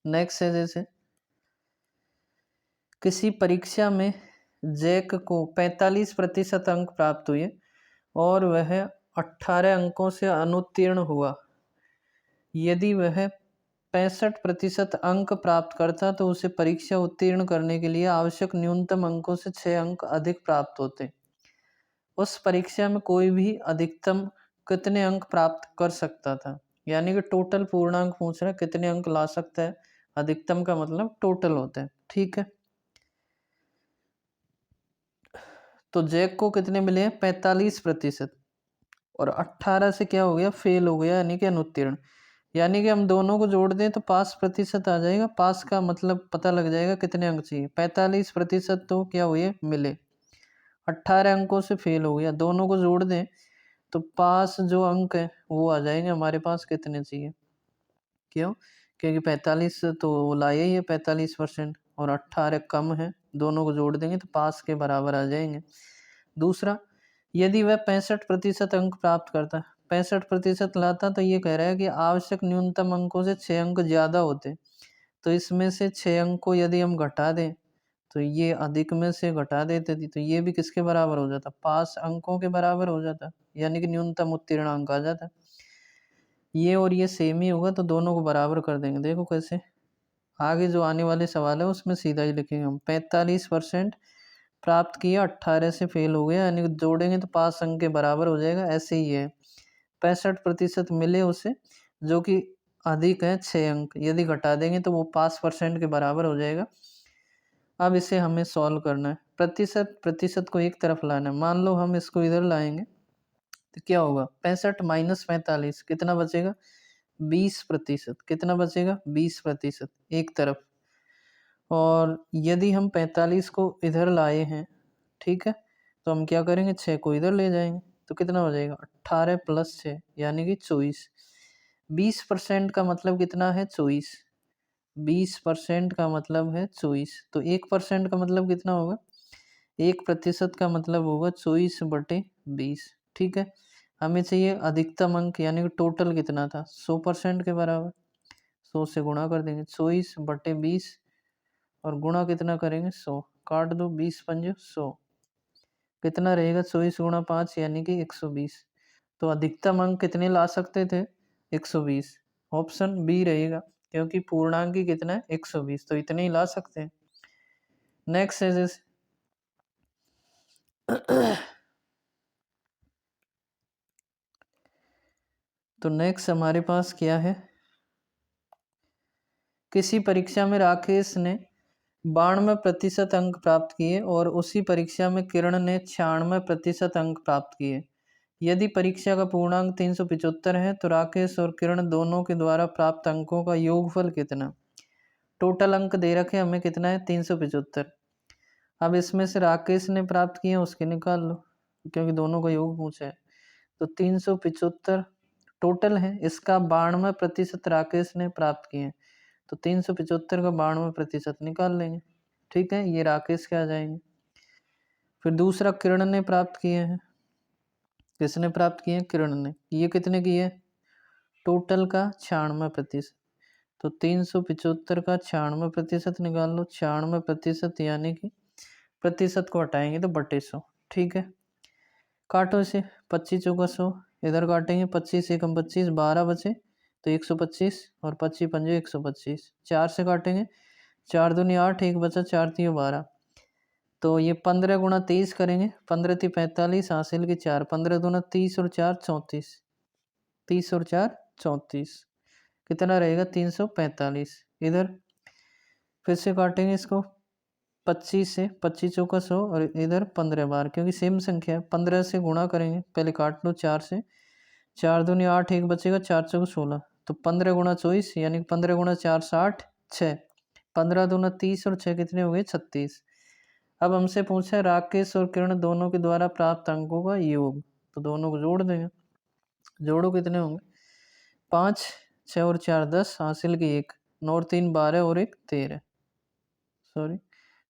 नेक्स्ट है, जैसे किसी परीक्षा में जैक को 45% अंक प्राप्त हुए और वह 18 अंकों से अनुत्तीर्ण हुआ। यदि वह 65% अंक प्राप्त करता तो उसे परीक्षा उत्तीर्ण करने के लिए आवश्यक न्यूनतम अंकों से 6 अंक अधिक प्राप्त होते। उस परीक्षा में कोई भी अधिकतम कितने अंक प्राप्त कर सकता था, यानी कि टोटल पूर्णांक पूछ रहा है, कितने अंक ला सकता है, अधिकतम का मतलब टोटल होता है, ठीक है। तो जैक को कितने मिले हैं, 45%, और 18 से क्या हो गया, फेल हो गया, यानी कि अनुत्तीर्ण। यानी कि हम दोनों को जोड़ दें तो 5% आ जाएगा, पास का मतलब पता लग जाएगा कितने अंक चाहिए, 45% तो क्या हुए, मिले, 18 अंकों से फेल हो गया, दोनों को जोड़ दें तो पास जो अंक है वो आ जाएंगे हमारे पास, कितने चाहिए, क्यों, क्योंकि 45 तो वो लाया ही है 45%, और 18 कम है, दोनों को जोड़ देंगे तो पास के बराबर आ जाएंगे। दूसरा, यदि वह 65% अंक प्राप्त करता, 65% लाता, तो ये कह रहा है कि आवश्यक न्यूनतम अंकों से 6 अंक ज़्यादा होते, तो इसमें से 6 अंक को यदि हम घटा दें तो ये अधिक में से घटा देते थे, तो ये भी किसके बराबर हो जाता, पास अंकों के बराबर हो जाता, यानी कि न्यूनतम उत्तीर्ण अंक आ जाता। ये और ये सेम ही होगा, तो दोनों को बराबर कर देंगे, देखो कैसे। आगे जो आने वाले सवाल है उसमें सीधा ही लिखेंगे हम, 45% प्राप्त किया, 18 से फेल हो गया, यानी कि जोड़ेंगे तो 5 अंक के बराबर हो जाएगा, ऐसे ही है। 65% मिले उसे, जो कि अधिक है 6 अंक, यदि घटा देंगे तो वो 5% के बराबर हो जाएगा। अब इसे हमें सॉल्व करना है, प्रतिशत प्रतिशत को एक तरफ लाना है, मान लो हम इसको इधर लाएंगे तो क्या होगा, 65 माइनस 45 कितना बचेगा, 20%, कितना बचेगा, 20% एक तरफ। और यदि हम 45 को इधर लाए हैं, ठीक है, तो हम क्या करेंगे, 6 को इधर ले जाएंगे, तो कितना हो जाएगा, 18 + 6 यानी कि 24। 20% का मतलब कितना है, 24, 20% का मतलब है 24, तो 1% का मतलब कितना होगा, 1% का मतलब होगा 24/20, ठीक है। हमें चाहिए अधिकतम अंक, यानी कि टोटल कितना था, 100% के बराबर, 100 से गुणा कर देंगे, 24/20, और गुणा कितना करेंगे, 100, काट दो, 20 पंजे 100, कितना रहेगा, 24 गुणा 5 यानी कि 120। तो अधिकतम अंक कितने ला सकते थे, 120, ऑप्शन बी रहेगा, क्योंकि पूर्णांक ही कितना है, 120, तो इतने ही ला सकते हैं। नेक्स्ट है जैसे तो नेक्स्ट हमारे पास क्या है, किसी परीक्षा में राकेश ने 92% अंक प्राप्त किए और उसी परीक्षा में किरण ने 96% अंक प्राप्त किए। यदि परीक्षा का पूर्णांक 375 है तो राकेश और किरण दोनों के द्वारा प्राप्त अंकों का योगफल कितना। टोटल अंक दे रखे हमें कितना है, 375। अब इसमें से राकेश ने प्राप्त किए उसके निकाल लो, क्योंकि दोनों का योग पूछा है। तो 375 टोटल है, इसका 92% राकेश ने प्राप्त किए हैं, तो 375 का 92% निकाल लेंगे। ठीक है, ये राकेश के आ जाएंगे। फिर दूसरा किरण ने प्राप्त किए हैं। किसने प्राप्त किए? किरण ने। ये कितने किए? टोटल का 96%। तो 375 का 96% निकाल लो। 96% यानी कि प्रतिशत को हटाएंगे तो बटे 100। ठीक है, काटो इसे। 25 चौका 100, इधर काटेंगे 25 एकम 25, 12 बचे तो 125 और 25 पंजे 125। 4 से काटेंगे, 4 दूनी 8, 1 बचा, 4 3 12। तो ये 15 गुणा 23 करेंगे, 15 थी 45, हासिल की 4, 15 दूना 30 और 4 34, 30 और 4 34, कितना रहेगा? 345। इधर फिर से काटेंगे इसको 25 से, 25 चौका 100 और इधर 15 बार, क्योंकि सेम संख्या है। 15 से गुणा करेंगे, पहले काट लो 4 से, 4 दूनी 8, 1 बचेगा, 4 चौका 16, तो 15 गुणा 24 यानी 15 गुणा 4 60, 6, 15 दूना 30 और 6 कितने हो गए? 36। अब हमसे पूछा है राकेश और किरण दोनों के द्वारा प्राप्त अंकों का योग, तो दोनों को जोड़ देंगे। जोड़ो, कितने होंगे? 5, 6 और 4 10, हासिल की 1, 9 और 3 12 और 1 13, सॉरी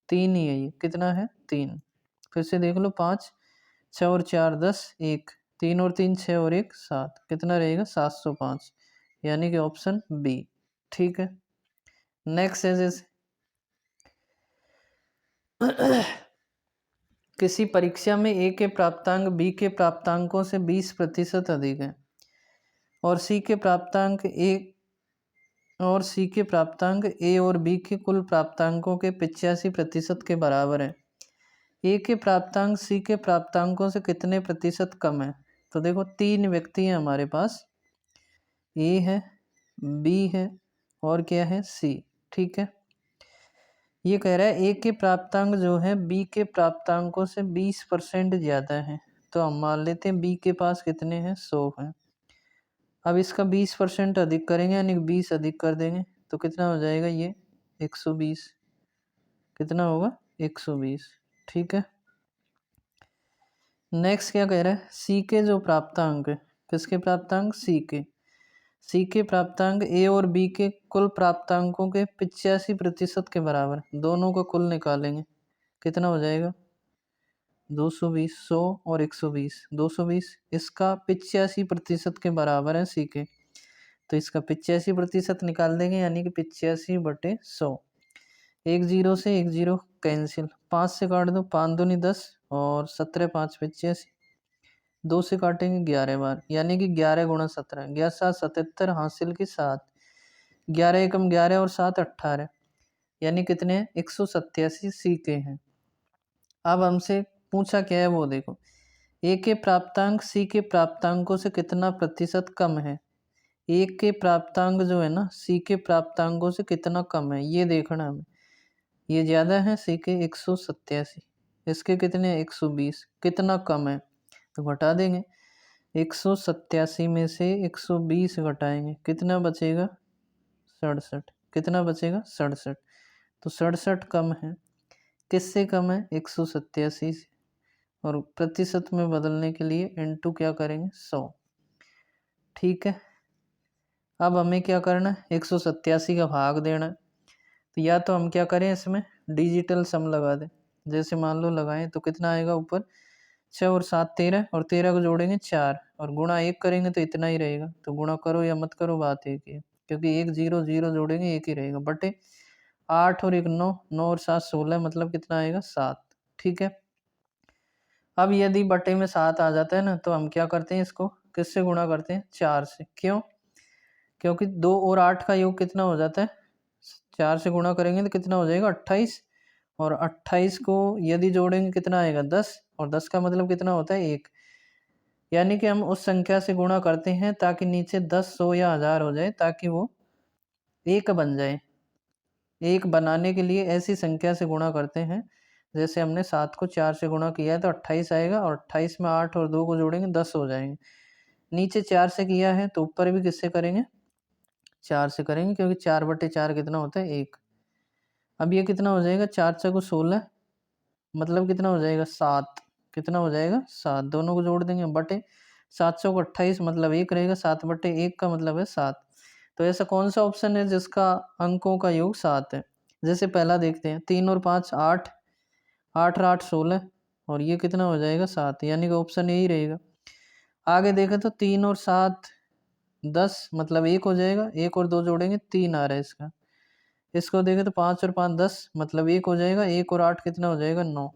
3 ही है ये, कितना है? 3। फिर से देख लो, 5, 6 और 4 10, 1, 3 और 3 6 और 1 7, कितना रहेगा? 705, यानी कि ऑप्शन बी। ठीक है, नेक्स्ट है जैसे किसी परीक्षा में ए के प्राप्तांक बी के प्राप्तांकों से 20% अधिक है और सी के प्राप्तांक ए और बी के कुल प्राप्तांकों के 85% के बराबर है। ए के प्राप्तांक सी के प्राप्तांकों से कितने प्रतिशत कम है? तो देखो, 3 व्यक्ति हैं हमारे पास, ए है, बी है और क्या है? सी। ठीक है, ये कह रहा है ए के प्राप्तांक जो है बी के प्राप्तांकों से 20% ज़्यादा है, तो हम मान लेते हैं बी के पास कितने हैं? 100 हैं। अब इसका 20% अधिक करेंगे, यानी 20 अधिक कर देंगे, तो कितना हो जाएगा? ये 120। कितना होगा? 120। ठीक है, नेक्स्ट क्या कह रहा है? सी के जो प्राप्तांक है, किसके प्राप्तांक? सी के प्राप्तांक ए और बी के कुल प्राप्तांकों के 85% के बराबर, दोनों का कुल निकालेंगे, कितना हो जाएगा? 220, 100 और 120, 220। इसका 85% के बराबर है सी के, तो इसका 85% निकाल देंगे, यानी कि 85/100। 1 0 से 1 0 कैंसिल, 5 से काट दो, 5 दूनी 10 और 17 5 85, 2 से काटेंगे 11 बार, यानी कि 11 गुणा 17, 11 7 77, हासिल की 7, 11 एकम 11 और 7 18, यानी कितने हैं? 187 सी के हैं। अब हमसे पूछा क्या है वो देखो, ए के प्राप्तांक सी के प्राप्तांकों से कितना प्रतिशत कम है? ए के प्राप्तांक जो है ना सी के प्राप्तांकों से कितना कम है, ये देखना हमें। ये ज़्यादा है सी के 187, इसके कितने? 120, कितना कम है? तो घटा देंगे, 187 में से 120 घटाएंगे, कितना बचेगा? 67। कितना बचेगा? 67। तो 67 कम है, किससे कम है? 187 से। और प्रतिशत में बदलने के लिए इनटू क्या करेंगे? 100। ठीक है, अब हमें क्या करना है? 187 का भाग देना है, तो या तो हम क्या करें, इसमें डिजिटल सम लगा दें। जैसे मान लो लगाएं तो कितना आएगा? ऊपर 6 और 7 13, और 13 को जोड़ेंगे 4 और गुणा 1 करेंगे तो इतना ही रहेगा। तो गुणा करो या मत करो, बात एक ही है, क्योंकि 1 0 0 जोड़ेंगे 1 ही रहेगा, बटे 8 और 1 9, 9 और 7 16, मतलब कितना आएगा? 7। ठीक है, अब यदि बटे में 7 आ जाता है ना, तो हम क्या करते हैं? इसको किससे गुणा करते हैं? 4 से। क्यों? क्योंकि 2 और 8 का योग कितना हो जाता है? 4 से गुणा करेंगे तो कितना हो जाएगा? 28, और 28 को यदि जोड़ेंगे कितना आएगा? 10, और 10 का मतलब कितना होता है? 1। यानी कि हम उस संख्या से गुणा करते हैं ताकि नीचे 10 100 या 1000 हो जाए, ताकि वो 1 बन जाए। 1 बनाने के लिए ऐसी संख्या से गुणा करते हैं, जैसे हमने 7 को 4 से गुणा किया है तो 28 आएगा, और 28 में 8 और 2 को जोड़ेंगे 10 हो जाएंगे। नीचे 4 से किया है तो ऊपर भी किससे करेंगे? 4 से करेंगे, क्योंकि 4/4 कितना होता है? 1। अब ये कितना हो जाएगा? 4 4 को 16, मतलब कितना हो जाएगा 7, कितना हो जाएगा 7, दोनों को जोड़ देंगे बटे 700 को 28 मतलब 1 रहेगा, 7/1 का मतलब है 7। तो ऐसा कौन सा ऑप्शन है जिसका अंकों का योग 7 है? जैसे पहला देखते हैं, 3 और 5 8, 8 और 8 16 और ये कितना हो जाएगा 7, यानी कि ऑप्शन यही रहेगा। आगे देखें तो 3 और 7 10 मतलब 1 हो जाएगा, 1 और 2 जोड़ेंगे 3 आ रहा है इसका। इसको देखें तो 5 और 5 10 मतलब 1 हो जाएगा, 1 और 8 कितना हो जाएगा 9।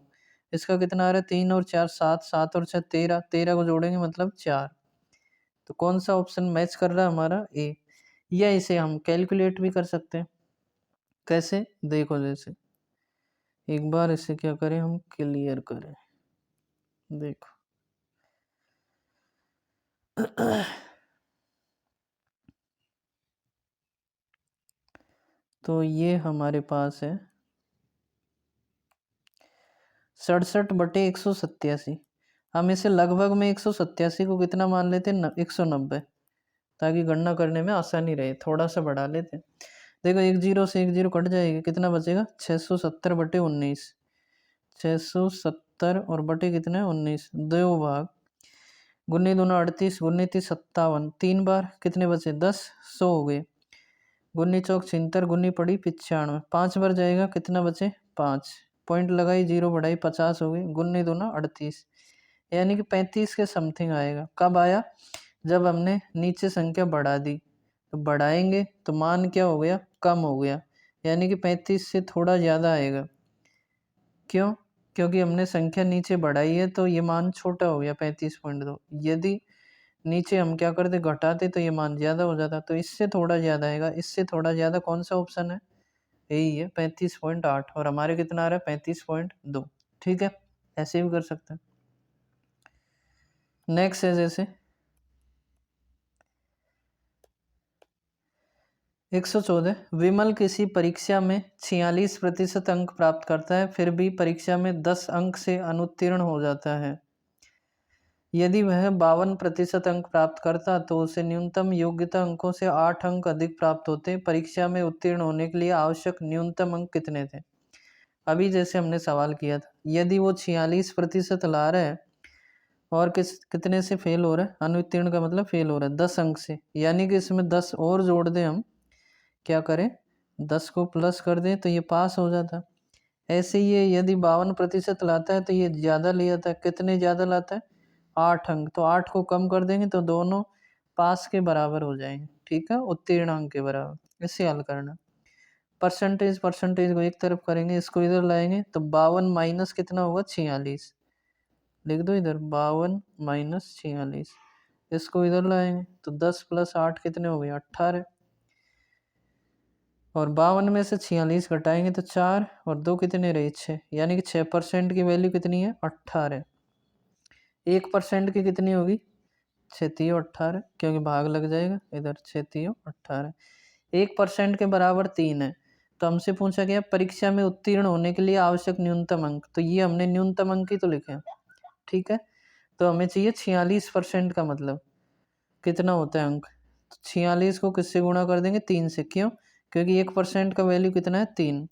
इसका कितना आ रहा है 3 और 4 7, 7 और 6 13, 13 को जोड़ेंगे मतलब 4। तो कौन सा ऑप्शन मैच कर रहा है हमारा ए। या इसे हम कैलकुलेट भी कर सकते हैं। कैसे देखो, जैसे एक बार इसे क्या करें हम क्लियर करें, देखो तो ये हमारे पास है 67/187। हम इसे लगभग में 187 को कितना मान लेते हैं 190, ताकि गणना करने में आसानी रहे, थोड़ा सा बढ़ा लेते हैं। देखो एक जीरो से एक जीरो कट जाएगा, कितना बचेगा 670/19, 670 और बटे कितना है 19, 2 भाग, गुन्नी दूना 38, गुन्नी 30 57, 3 बार कितने बचे 10, 100 हो गए, गुन्नी चौक 76, गुन्नी पड़ी 95, 5 बार जाएगा कितना बचे 5, पॉइंट लगाई 0 बढ़ाई 50 हो गई, गुन्नी दूना 38, यानी कि 35 के समथिंग आएगा। कब आया? जब हमने नीचे संख्या बढ़ा दी। तो बढ़ाएंगे तो मान क्या हो गया कम हो गया, यानी कि 35 से थोड़ा ज़्यादा आएगा। क्यों? क्योंकि हमने संख्या नीचे बढ़ाई है तो ये मान छोटा हो गया 35.2। यदि नीचे हम क्या करते घटाते तो ये मान ज़्यादा हो जाता, तो इससे थोड़ा ज़्यादा आएगा। इससे थोड़ा ज़्यादा कौन सा ऑप्शन है? यही है 35.8, और हमारे कितना आ रहा है 35.2। ठीक है, ऐसे भी कर सकते हैं। नेक्स्ट है जैसे 114, विमल किसी परीक्षा में 46% अंक प्राप्त करता है, फिर भी परीक्षा में 10 अंक से अनुत्तीर्ण हो जाता है। यदि वह 52% अंक प्राप्त करता तो उसे न्यूनतम योग्यता अंकों से 8 अंक अधिक प्राप्त होते। परीक्षा में उत्तीर्ण होने के लिए आवश्यक न्यूनतम अंक कितने थे? अभी जैसे हमने सवाल किया था, यदि वो 46% ला रहा है और कितने से फेल हो रहा है, अनुत्तीर्ण का मतलब फेल हो रहा है 10 अंक से, यानी कि इसमें 10 और जोड़ दें हम, क्या करें 10 को प्लस कर दें तो ये पास हो जाता। ऐसे ही ये यदि 52% लाता है तो ये ज़्यादा ले आता है। कितने ज़्यादा लाता है 8 अंक, तो 8 को कम कर देंगे तो दोनों पास के बराबर हो जाएंगे। ठीक है, उत्तीर्ण अंक के बराबर। इसे हल करना, परसेंटेज को एक तरफ करेंगे, इसको इधर लाएंगे तो 52 माइनस कितना होगा 46, लिख दो इधर 52 माइनस 46, इसको इधर लाएंगे तो 10 + 8 कितने हो गए 18, और 52 में से 46 घटाएंगे तो 4 और 2 कितने रहे 6, यानी कि 6% की वैल्यू कितनी है 18। 1% की कितनी होगी 6×18, क्योंकि भाग लग जाएगा इधर 6×18। 1% के बराबर 3 है। तो हमसे पूछा गया परीक्षा में उत्तीर्ण होने के लिए आवश्यक न्यूनतम अंक, तो ये हमने न्यूनतम अंक ही तो लिखे हैं। ठीक है, तो हमें चाहिए 46% का मतलब कितना होता है अंक, तो 46 को किससे गुणा कर देंगे 3 से। क्यों? क्योंकि 1% का वैल्यू कितना है 3।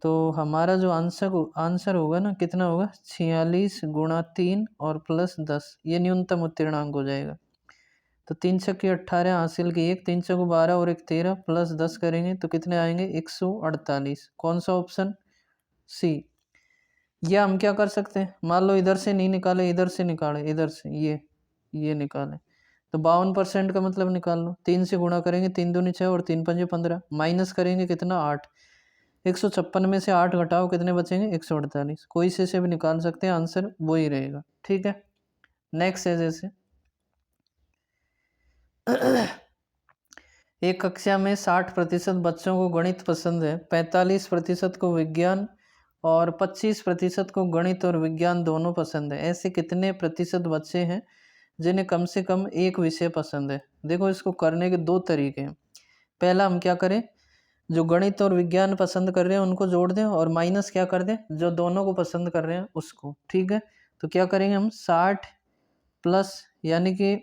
तो हमारा जो आंसर होगा ना कितना होगा 46 × 3 और +10, ये न्यूनतम उत्तीर्णांक हो जाएगा। तो 3 छक्के 18 हासिल की 1, 3 चौको 12 और 1 13 +10 करेंगे तो कितने आएंगे 148। कौन सा ऑप्शन? सी। या हम क्या कर सकते हैं, मान लो इधर से नहीं निकाले, इधर से निकाले, इधर से ये निकाले, तो 52% का मतलब निकाल लो। 3 से गुणा करेंगे 3 दूनी 6 और 3 पंजे 15, माइनस करेंगे कितना 8, 156 में से 8 घटाओ कितने बचेंगे 148। कोई से भी निकाल सकते हैं, आंसर वो ही रहेगा। ठीक है, नेक्स्ट है जैसे एक कक्षा में 60% बच्चों को गणित पसंद है, 45% को विज्ञान और 25% को गणित और विज्ञान दोनों पसंद है। ऐसे कितने प्रतिशत बच्चे हैं जिन्हें कम से कम एक विषय पसंद है? देखो इसको करने के दो तरीके हैं। पहला हम क्या करें, जो गणित और विज्ञान पसंद कर रहे हैं उनको जोड़ दें और माइनस क्या कर दें जो दोनों को पसंद कर रहे हैं उसको। ठीक है, तो क्या करेंगे हम 60 प्लस, यानी कि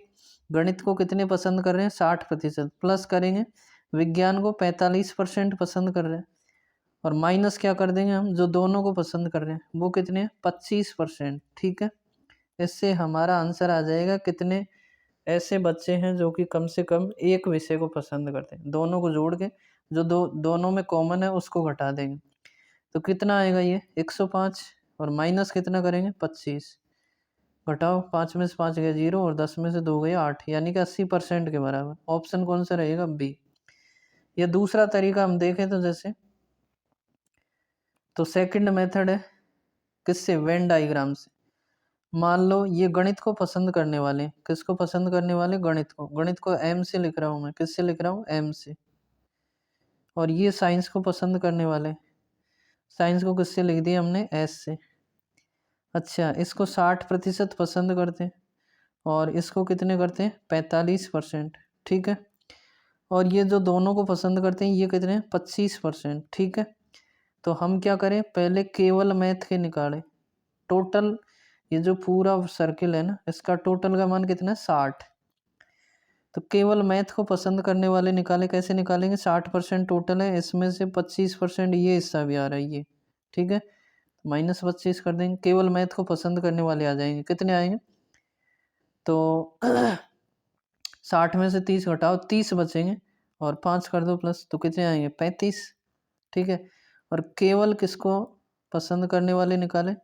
गणित को कितने पसंद कर रहे हैं 60% प्लस करेंगे विज्ञान को 45% पसंद कर रहे हैं, और माइनस क्या कर देंगे हम, जो दोनों को पसंद कर रहे हैं वो कितने हैं, 25%। ठीक है, इससे हमारा आंसर आ जाएगा कितने ऐसे बच्चे हैं जो कि कम से कम एक विषय को पसंद करते हैं। दोनों को जोड़ के जो दोनों में कॉमन है उसको घटा देंगे तो कितना आएगा ये 105, और माइनस कितना करेंगे 25, घटाओ 5 में से 5 गया 0 और 10 में से 2 गया 8, यानी कि 80% के बराबर। ऑप्शन कौन सा रहेगा, बी। या दूसरा तरीका हम देखें तो जैसे, तो सेकंड मेथड है किससे, वेन डायग्राम से। मान लो ये गणित को पसंद करने वाले, किसको पसंद करने वाले, गणित को एम से लिख रहा हूँ मैं, किससे लिख रहा हूँ, एम से। और ये साइंस को पसंद करने वाले, साइंस को किससे लिख दिया हमने, एस से। अच्छा, इसको 60% पसंद करते हैं और इसको कितने करते हैं, 45%। ठीक है, और ये जो दोनों को पसंद करते हैं ये कितने हैं, 25%। ठीक है, तो हम क्या करें, पहले केवल मैथ के निकालें टोटल। ये जो पूरा सर्किल है ना, इसका टोटल का मान कितना है, 60। तो केवल मैथ को पसंद करने वाले निकाले, कैसे निकालेंगे, 60% टोटल है, इसमें से 25% ये हिस्सा भी आ रहा है ये। ठीक है, -25 कर देंगे, केवल मैथ को पसंद करने वाले आ जाएंगे, कितने आएंगे, तो 60 में से 30 घटाओ, 30 बचेंगे, और 5 कर दो प्लस, तो कितने आएंगे, 35। ठीक है, और केवल किसको पसंद करने वाले निकाले,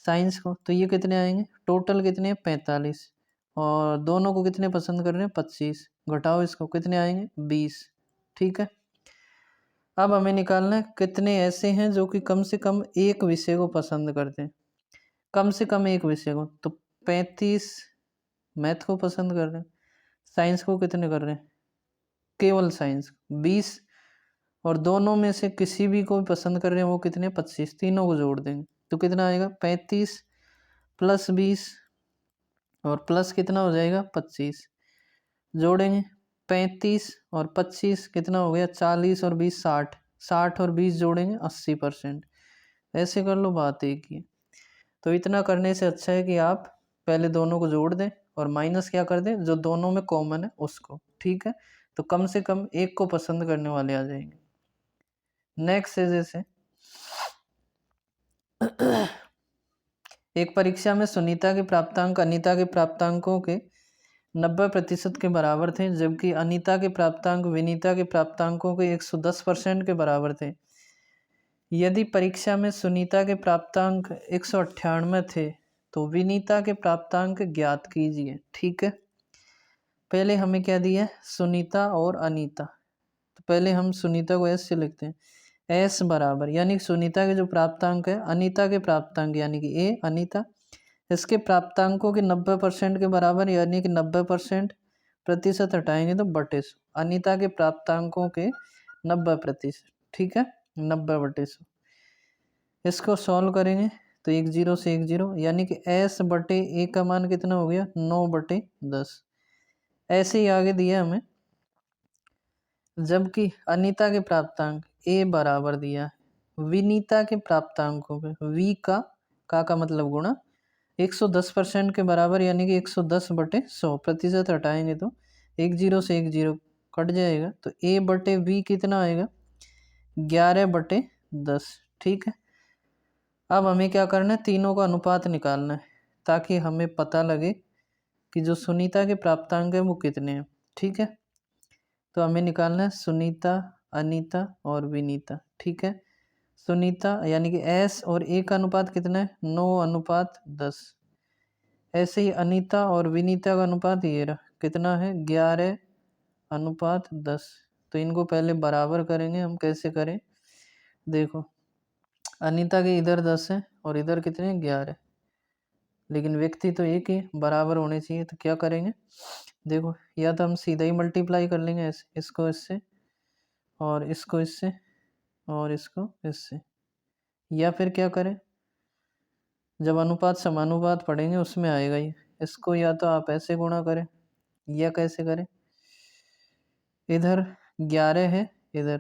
साइंस को, तो ये कितने आएंगे, टोटल कितने हैं, 45, और दोनों को कितने पसंद कर रहे हैं, 25, घटाओ इसको, कितने आएंगे, 20। ठीक है, अब हमें निकालना है कितने ऐसे हैं जो कि कम से कम एक विषय को पसंद करते हैं, कम से कम एक विषय को। तो 35 मैथ को पसंद कर रहे हैं, साइंस को कितने कर रहे हैं, केवल साइंस 20, और दोनों में से किसी भी को पसंद कर रहे हैं वो कितने, 25, तीनों को जोड़ देंगे तो कितना आएगा, 35 + 20, और प्लस कितना हो जाएगा, 25, जोड़ेंगे 35 और 25 कितना हो गया, 40 और 20 60, 60 और 20 जोड़ेंगे 80%। ऐसे कर लो, बात एक ही है। तो इतना करने से अच्छा है कि आप पहले दोनों को जोड़ दें और माइनस क्या कर दें, जो दोनों में कॉमन है उसको। ठीक है, तो कम से कम एक को पसंद करने वाले आ जाएंगे। नेक्स्ट है जैसे एक परीक्षा में सुनीता के प्राप्तांक अनीता के प्राप्तांकों के 90% के बराबर थे, जबकि अनीता के प्राप्तांक विनीता के प्राप्तांकों के 110% के बराबर थे। यदि परीक्षा में सुनीता के प्राप्तांक 198 थे तो विनीता के प्राप्तांक ज्ञात कीजिए। ठीक है, पहले हमें क्या दिया है, सुनीता और अनीता। तो पहले हम सुनीता को एस से लिखते हैं, एस बराबर, यानी सुनीता के जो प्राप्तांक है अनीता के प्राप्तांक यानी कि ए, अनीता इसके प्राप्तांकों के 90% के बराबर, यानी कि 90% प्रतिशत हटाएंगे तो बटे 100, अनीता के प्राप्तांकों के 90%। ठीक है, 90/100। इसको सॉल्व करेंगे तो 1 0 से 1 0, यानी कि एस बटे ए का मान कितना हो गया, 9/10। ऐसे ही आगे दिया हमें, जबकि अनीता के प्राप्तांक ए बराबर दिया विनीता के प्राप्तांकों पे, वी का मतलब गुणा 110% के बराबर, यानी कि 110/100, प्रतिशत हटाएंगे तो 1 0 से 1 0 कट जाएगा, तो ए बटे वी कितना आएगा, 11/10। ठीक है, अब हमें क्या करना है, तीनों का अनुपात निकालना है ताकि हमें पता लगे कि जो सुनीता के प्राप्तांक है वो कितने हैं। ठीक है, तो हमें निकालना है सुनीता, अनीता और विनीता। ठीक है, सुनीता यानी कि एस और ए का अनुपात कितना है, 9/10। ऐसे ही अनीता और विनीता का अनुपात ये रहा, कितना है, 11/10। तो इनको पहले बराबर करेंगे हम, कैसे करें, देखो अनीता के इधर 10 है और इधर कितने, 11, लेकिन व्यक्ति तो एक ही, बराबर होने चाहिए। तो क्या करेंगे, देखो या तो हम सीधा ही मल्टीप्लाई कर लेंगे ऐसे, इसको इससे और इसको इससे और इसको इससे, या फिर क्या करें, जब अनुपात समानुपात पढ़ेंगे उसमें आएगा ये, इसको या तो आप ऐसे गुणा करें या कैसे करें, इधर 11 है इधर,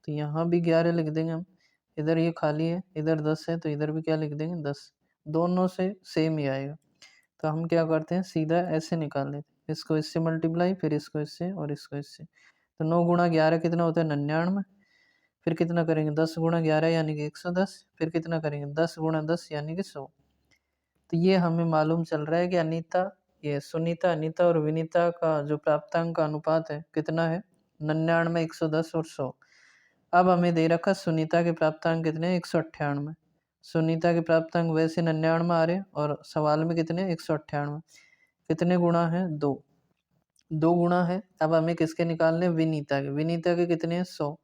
तो यहाँ भी 11 लिख देंगे हम, इधर ये खाली है, इधर 10 है तो इधर भी क्या लिख देंगे, 10, दोनों से सेम ही आएगा। तो हम क्या करते हैं, सीधा ऐसे निकाल लेते हैं, इसको इससे मल्टीप्लाई, फिर इसको इससे और इसको इससे, तो 9 × 11 कितना होता है, 99। फिर कितना करेंगे 10 गुणा 11 यानी कि 110, फिर कितना करेंगे 10 गुणा 10 यानी कि 100। तो ये हमें मालूम चल रहा है कि सुनीता, अनीता और विनीता का जो प्राप्तांक का अनुपात है कितना है 99, 110 और 100। अब हमें दे रखा सुनीता के प्राप्तांक कितने 198। सुनीता के प्राप्तांक वैसे 99 आ रहे और सवाल में कितने 198। कितने गुणा है 2, 2 गुणा है। अब हमें किसके निकालने विनीता के, विनीता के कितने हैं 100,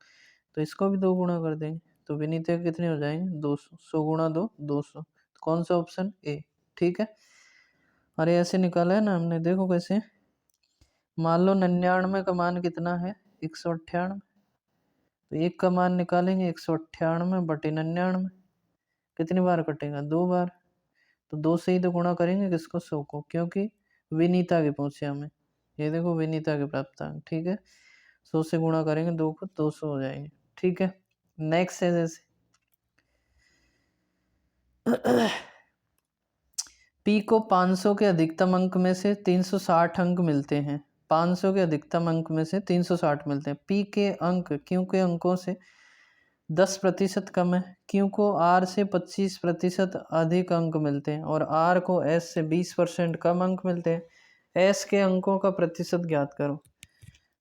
तो इसको भी 2 गुणा कर देंगे तो विनीता के कितने हो जाएंगे 200। 100 गुणा 2 200। तो कौन सा ऑप्शन ए, ठीक है। अरे ऐसे निकाला है ना हमने, देखो कैसे। मान लो 99 का मान कितना है 198, तो एक का मान निकालेंगे 198 बटे 99, कितनी बार कटेगा 2 बार। तो 2 से ही तो गुणा करेंगे किसको 100 को, क्योंकि विनीता के पूछे हमें। ये देखो विनीता के प्राप्तांक, ठीक है। 100 से गुणा करेंगे 2 को 200 हो जाएंगे, ठीक है। नेक्स्ट है जैसे P को 500 के अधिकतम अंक में से 360 अंक मिलते हैं। 500 के अधिकतम अंक में से 360 मिलते हैं। P के अंक Q के अंकों से 10% कम है। Q को R से 25% अधिक अंक मिलते हैं और R को S से 20% कम अंक मिलते हैं। S के अंकों का प्रतिशत ज्ञात करो।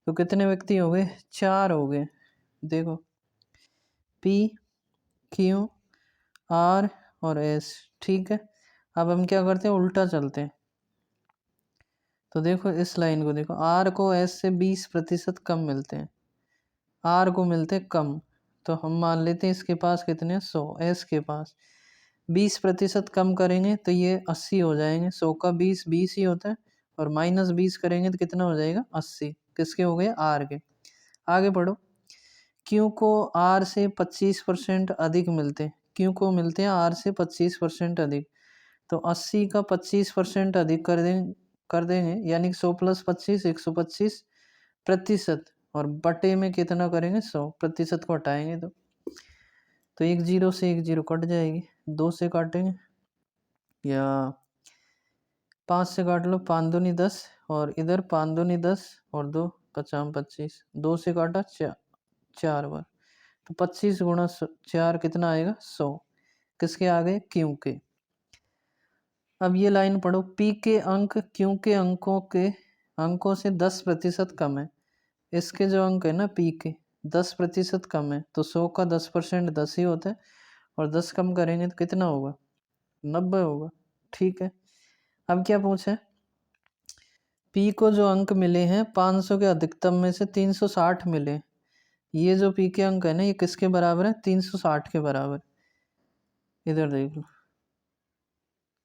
तो कितने व्यक्ति हो गए 4 हो गए। देखो P, Q, R और S, ठीक है। अब हम क्या करते हैं उल्टा चलते हैं। तो देखो इस लाइन को देखो, R को S से 20% कम मिलते हैं, R को मिलते कम। तो हम मान लेते हैं इसके पास कितने 100, S के पास 20% कम करेंगे तो ये 80 हो जाएंगे। 100 का 20 20 ही होता है और -20 करेंगे तो कितना हो जाएगा 80। किसके हो गए R के। आगे बढ़ो। Q को R से 25% अधिक मिलते हैं। Q को मिलते हैं R से 25% अधिक। तो 80 का 25% अधिक कर देंगे यानी कि 100 + 25 125% और बटे में कितना करेंगे 100 प्रतिशत को हटाएंगे तो 1 0 से 1 0 कट जाएगी। 2 से काटेंगे या 5 से काट लो, 5 दूनी 10 और इधर 5 दूनी 10 और 2 5 25। 2 से काटा 4 बार तो 25 गुणा 4 कितना आएगा 100। किसके आ गए Q के। अब ये लाइन पढ़ो, P के अंक Q के अंकों से 10% कम है। इसके जो अंक है ना P के 10% कम है तो 100 का 10% 10 ही होता है और 10 कम करेंगे तो कितना होगा 90 होगा, ठीक है। अब क्या पूछा है P को जो अंक मिले हैं 500 के अधिकतम में से 360 मिले। ये जो P के अंक है ना ये किसके बराबर है 360 के बराबर। इधर देख लो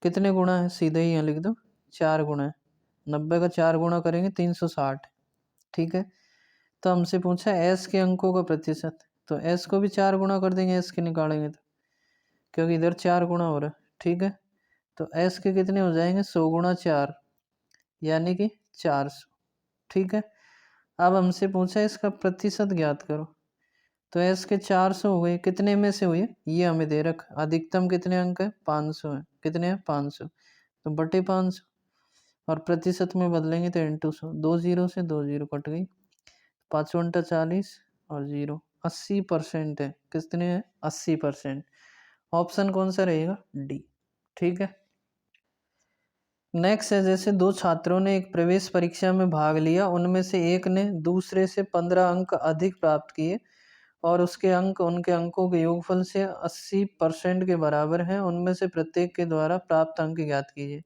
कितने गुणा है, सीधे ही यहाँ लिख दो 4 गुणा है। 90 का 4 गुणा करेंगे 360, ठीक है। तो हमसे पूछा S के अंकों का प्रतिशत, तो S को भी 4 गुणा कर देंगे S के निकालेंगे तो, क्योंकि इधर 4 गुणा हो रहा है, ठीक है। तो S के कितने हो जाएंगे 100 गुणा 4 यानी कि 400, ठीक है। अब हमसे पूछा इसका प्रतिशत ज्ञात करो। तो S के 400 हो गए, कितने में से हुए ये हमें दे रखा। अधिकतम कितने अंक है 500 है, कितने हैं 500 तो बटे 500 और प्रतिशत में बदलेंगे तो इंटू 100। 2 0 से 2 0 कट गई, 5 × 40 और 0 80% है। कितने हैं 80%। ऑप्शन कौन सा रहेगा डी, ठीक है। नेक्स्ट है जैसे दो छात्रों ने एक प्रवेश परीक्षा में भाग लिया, उनमें से एक ने दूसरे से 15 अंक अधिक प्राप्त किए और उसके अंक उनके अंकों के योगफल से 80% के बराबर हैं। उनमें से प्रत्येक के द्वारा प्राप्त अंक ज्ञात कीजिए।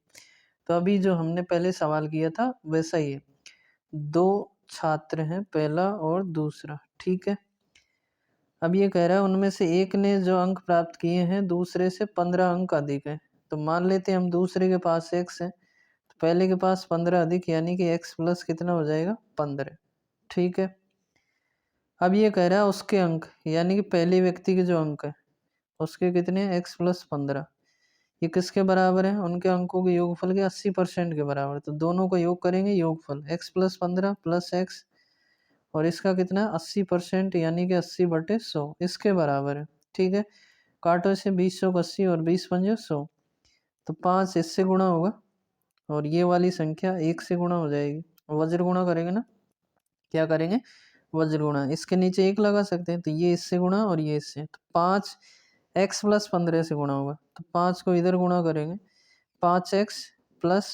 तो अभी जो हमने पहले सवाल किया था वैसा ही है। दो छात्र हैं, पहला और दूसरा, ठीक है। अब ये कह रहा है उनमें से एक ने जो अंक प्राप्त किए हैं दूसरे से 15 अंक अधिक है। तो मान लेते हैं हम दूसरे के पास x है तो पहले के पास 15 अधिक यानी कि x प्लस कितना हो जाएगा 15, ठीक है। अब ये कह रहा है उसके अंक यानी कि पहले व्यक्ति के जो अंक है उसके कितने x + 15, ये किसके बराबर है उनके अंकों के योगफल के 80% के बराबर। तो दोनों का योग करेंगे, योगफल x + 15 + x और इसका कितना 80% यानी कि 80/100 इसके बराबर है, ठीक है। काटो इसे 20 × 80 और 20 × 5 = 100। तो 5 इससे गुणा होगा और ये वाली संख्या 1 से गुणा हो जाएगी। वज्र गुणा करेंगे ना, क्या करेंगे वज्र गुणा, इसके नीचे 1 लगा सकते हैं, तो ये इससे गुणा और ये इससे, तो 5x प्लस 15 से गुणा होगा, तो 5 को इधर गुणा करेंगे, 5x प्लस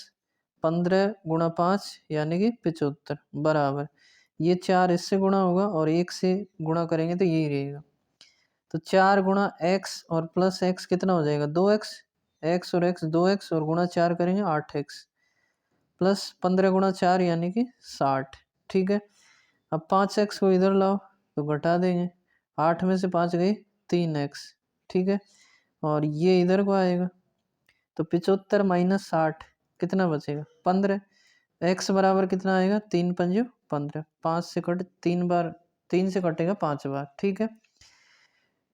15 गुणा 5 यानी कि 75 बराबर, ये 4 इससे गुणा होगा और 1 से गुणा करेंगे तो यही रहेगा, तो 4 गुणा x और प्लस x कितना हो जाएगा 2x, x और x 2x और गुणा 4 करेंगे 8x प्लस 15 गुणा 4 यानी कि 60। ठीक है, अब 5x को इधर लाओ तो घटा देंगे, 8 में से 5 गई 3x। ठीक है, और ये इधर को आएगा तो 75 माइनस 60 कितना बचेगा 15। x बराबर कितना आएगा 3 पंजे 15, 5 से कट 3 बार, 3 से कटेगा 5 बार। ठीक है,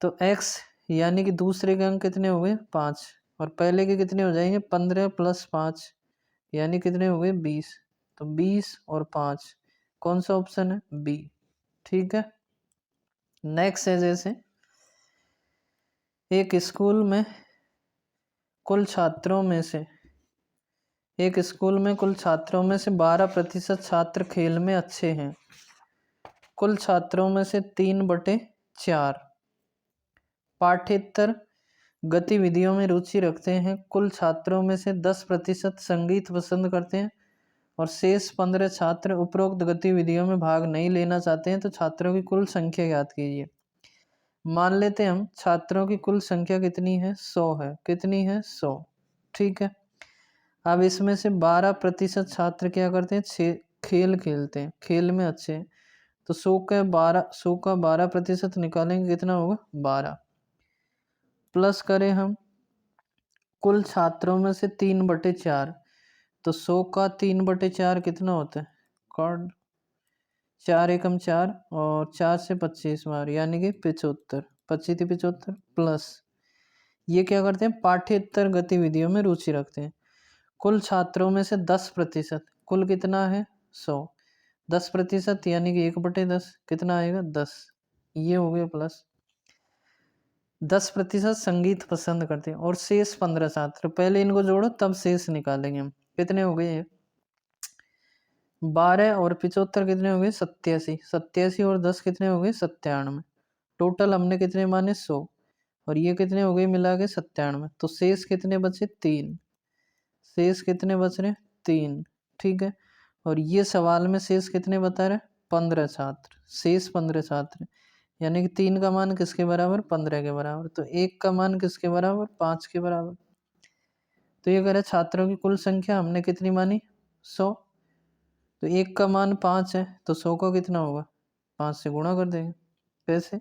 तो x यानी कि दूसरे के अंक कितने हो गए 5 और पहले के कितने हो जाएंगे 15 प्लस 5 यानी कितने हो गए 20, तो 20 और 5 कौन सा ऑप्शन है बी। ठीक है, नेक्स्ट है जैसे एक स्कूल में कुल छात्रों में से 12% छात्र खेल में अच्छे हैं, कुल छात्रों में से 3/4 पाठ्येतर गतिविधियों में रुचि रखते हैं, कुल छात्रों में से 10% संगीत पसंद करते हैं और शेष 15 छात्र उपरोक्त गतिविधियों में भाग नहीं लेना चाहते हैं, तो छात्रों की कुल संख्या ज्ञात कीजिए। मान लेते हैं हम छात्रों की कुल संख्या कितनी है 100 है, कितनी है 100। ठीक है, अब इसमें से 12% छात्र क्या करते हैं खेल खेलते हैं, खेल में अच्छे हैं, तो 100 का 12% निकालेंगे कितना होगा 12, प्लस करें हम कुल छात्रों में से 3/4, तो 100 का 3/4 कितना होता है कार्ड 4 एकम 4 और 4 से 25 बार यानी कि 75, 25 थी 75 प्लस ये क्या करते हैं पाठ्येतर गतिविधियों में रुचि रखते हैं, कुल छात्रों में से 10%, कुल कितना है 100, 10% यानी कि 1/10 कितना आएगा 10, ये हो गया प्लस 10% संगीत पसंद करते हैं और शेष 15 छात्र, पहले इनको जोड़ो तब शेष निकालेंगे हम, कितने हो गए 12 और 75 कितने हो गए 87, 87 और 10 कितने हो गए 97, टोटल हमने कितने माने 100 और ये कितने हो गए मिला के 97, तो शेष कितने बचे 3, शेष कितने बच रहे 3। ठीक है, और ये सवाल में शेष कितने बता रहे 15 छात्र, शेष 15 छात्र यानी कि 3 का मान किसके बराबर 15 के बराबर, तो 1 का मान किसके बराबर 5 के बराबर, तो ये कह रहे छात्रों की कुल संख्या हमने कितनी मानी 100, तो 1 का मान 5 है तो 100 का कितना होगा 5 से गुणा कर देंगे, कैसे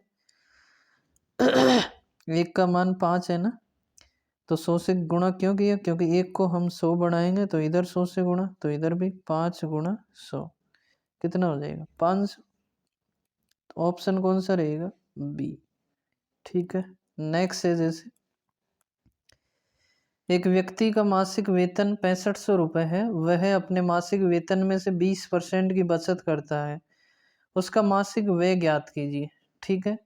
1 का मान 5 है ना, तो 100 से गुणा क्यों किया, क्योंकि 1 को हम 100 बढ़ाएंगे तो इधर 100 से गुणा, तो इधर भी 5 गुणा 100 कितना हो जाएगा 500, तो ऑप्शन कौन सा रहेगा बी। ठीक है, नेक्स्ट है जैसे एक व्यक्ति का मासिक वेतन 6500 रुपये है, वह अपने मासिक वेतन में से 20% की बचत करता है, उसका मासिक व्यय ज्ञात कीजिए। ठीक है,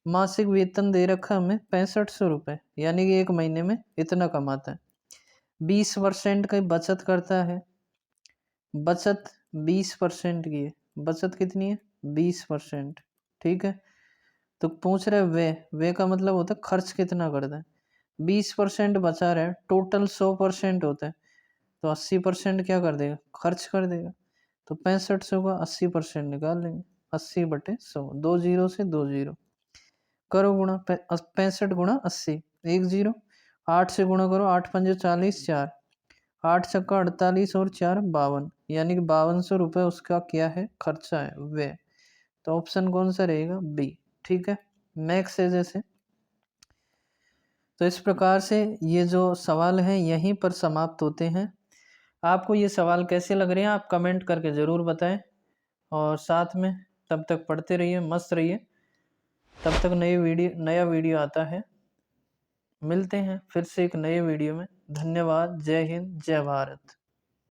मासिक वेतन दे रखा हमें 6500 रुपये यानी कि एक महीने में इतना कमाता है, 20% की बचत करता है, बचत 20% की है, बचत कितनी है 20%। ठीक है, तो पूछ रहे व्यय का मतलब होता है खर्च कितना करता है, 20% बचा रहे, टोटल 100% होता है, तो 80% क्या कर देगा खर्च कर देगा, तो 6500 का 80% निकाल लेंगे, 80/100, 2 जीरो से 2 जीरो करो गुणा, 65 गुणा 80 1 जीरो, 8 से गुणा करो, 8 पंजे 40 4, 8 छक्का 48 और 4 52 यानी कि 5200 रुपये उसका क्या है खर्चा है व्यय, तो ऑप्शन कौन सा रहेगा बी। ठीक है, नेक्स्ट है जैसे तो इस प्रकार से ये जो सवाल हैं यहीं पर समाप्त होते हैं। आपको ये सवाल कैसे लग रहे हैं आप कमेंट करके ज़रूर बताएं और साथ में तब तक पढ़ते रहिए, मस्त रहिए, तब तक नया वीडियो आता है। मिलते हैं फिर से एक नए वीडियो में। धन्यवाद, जय हिंद, जय भारत।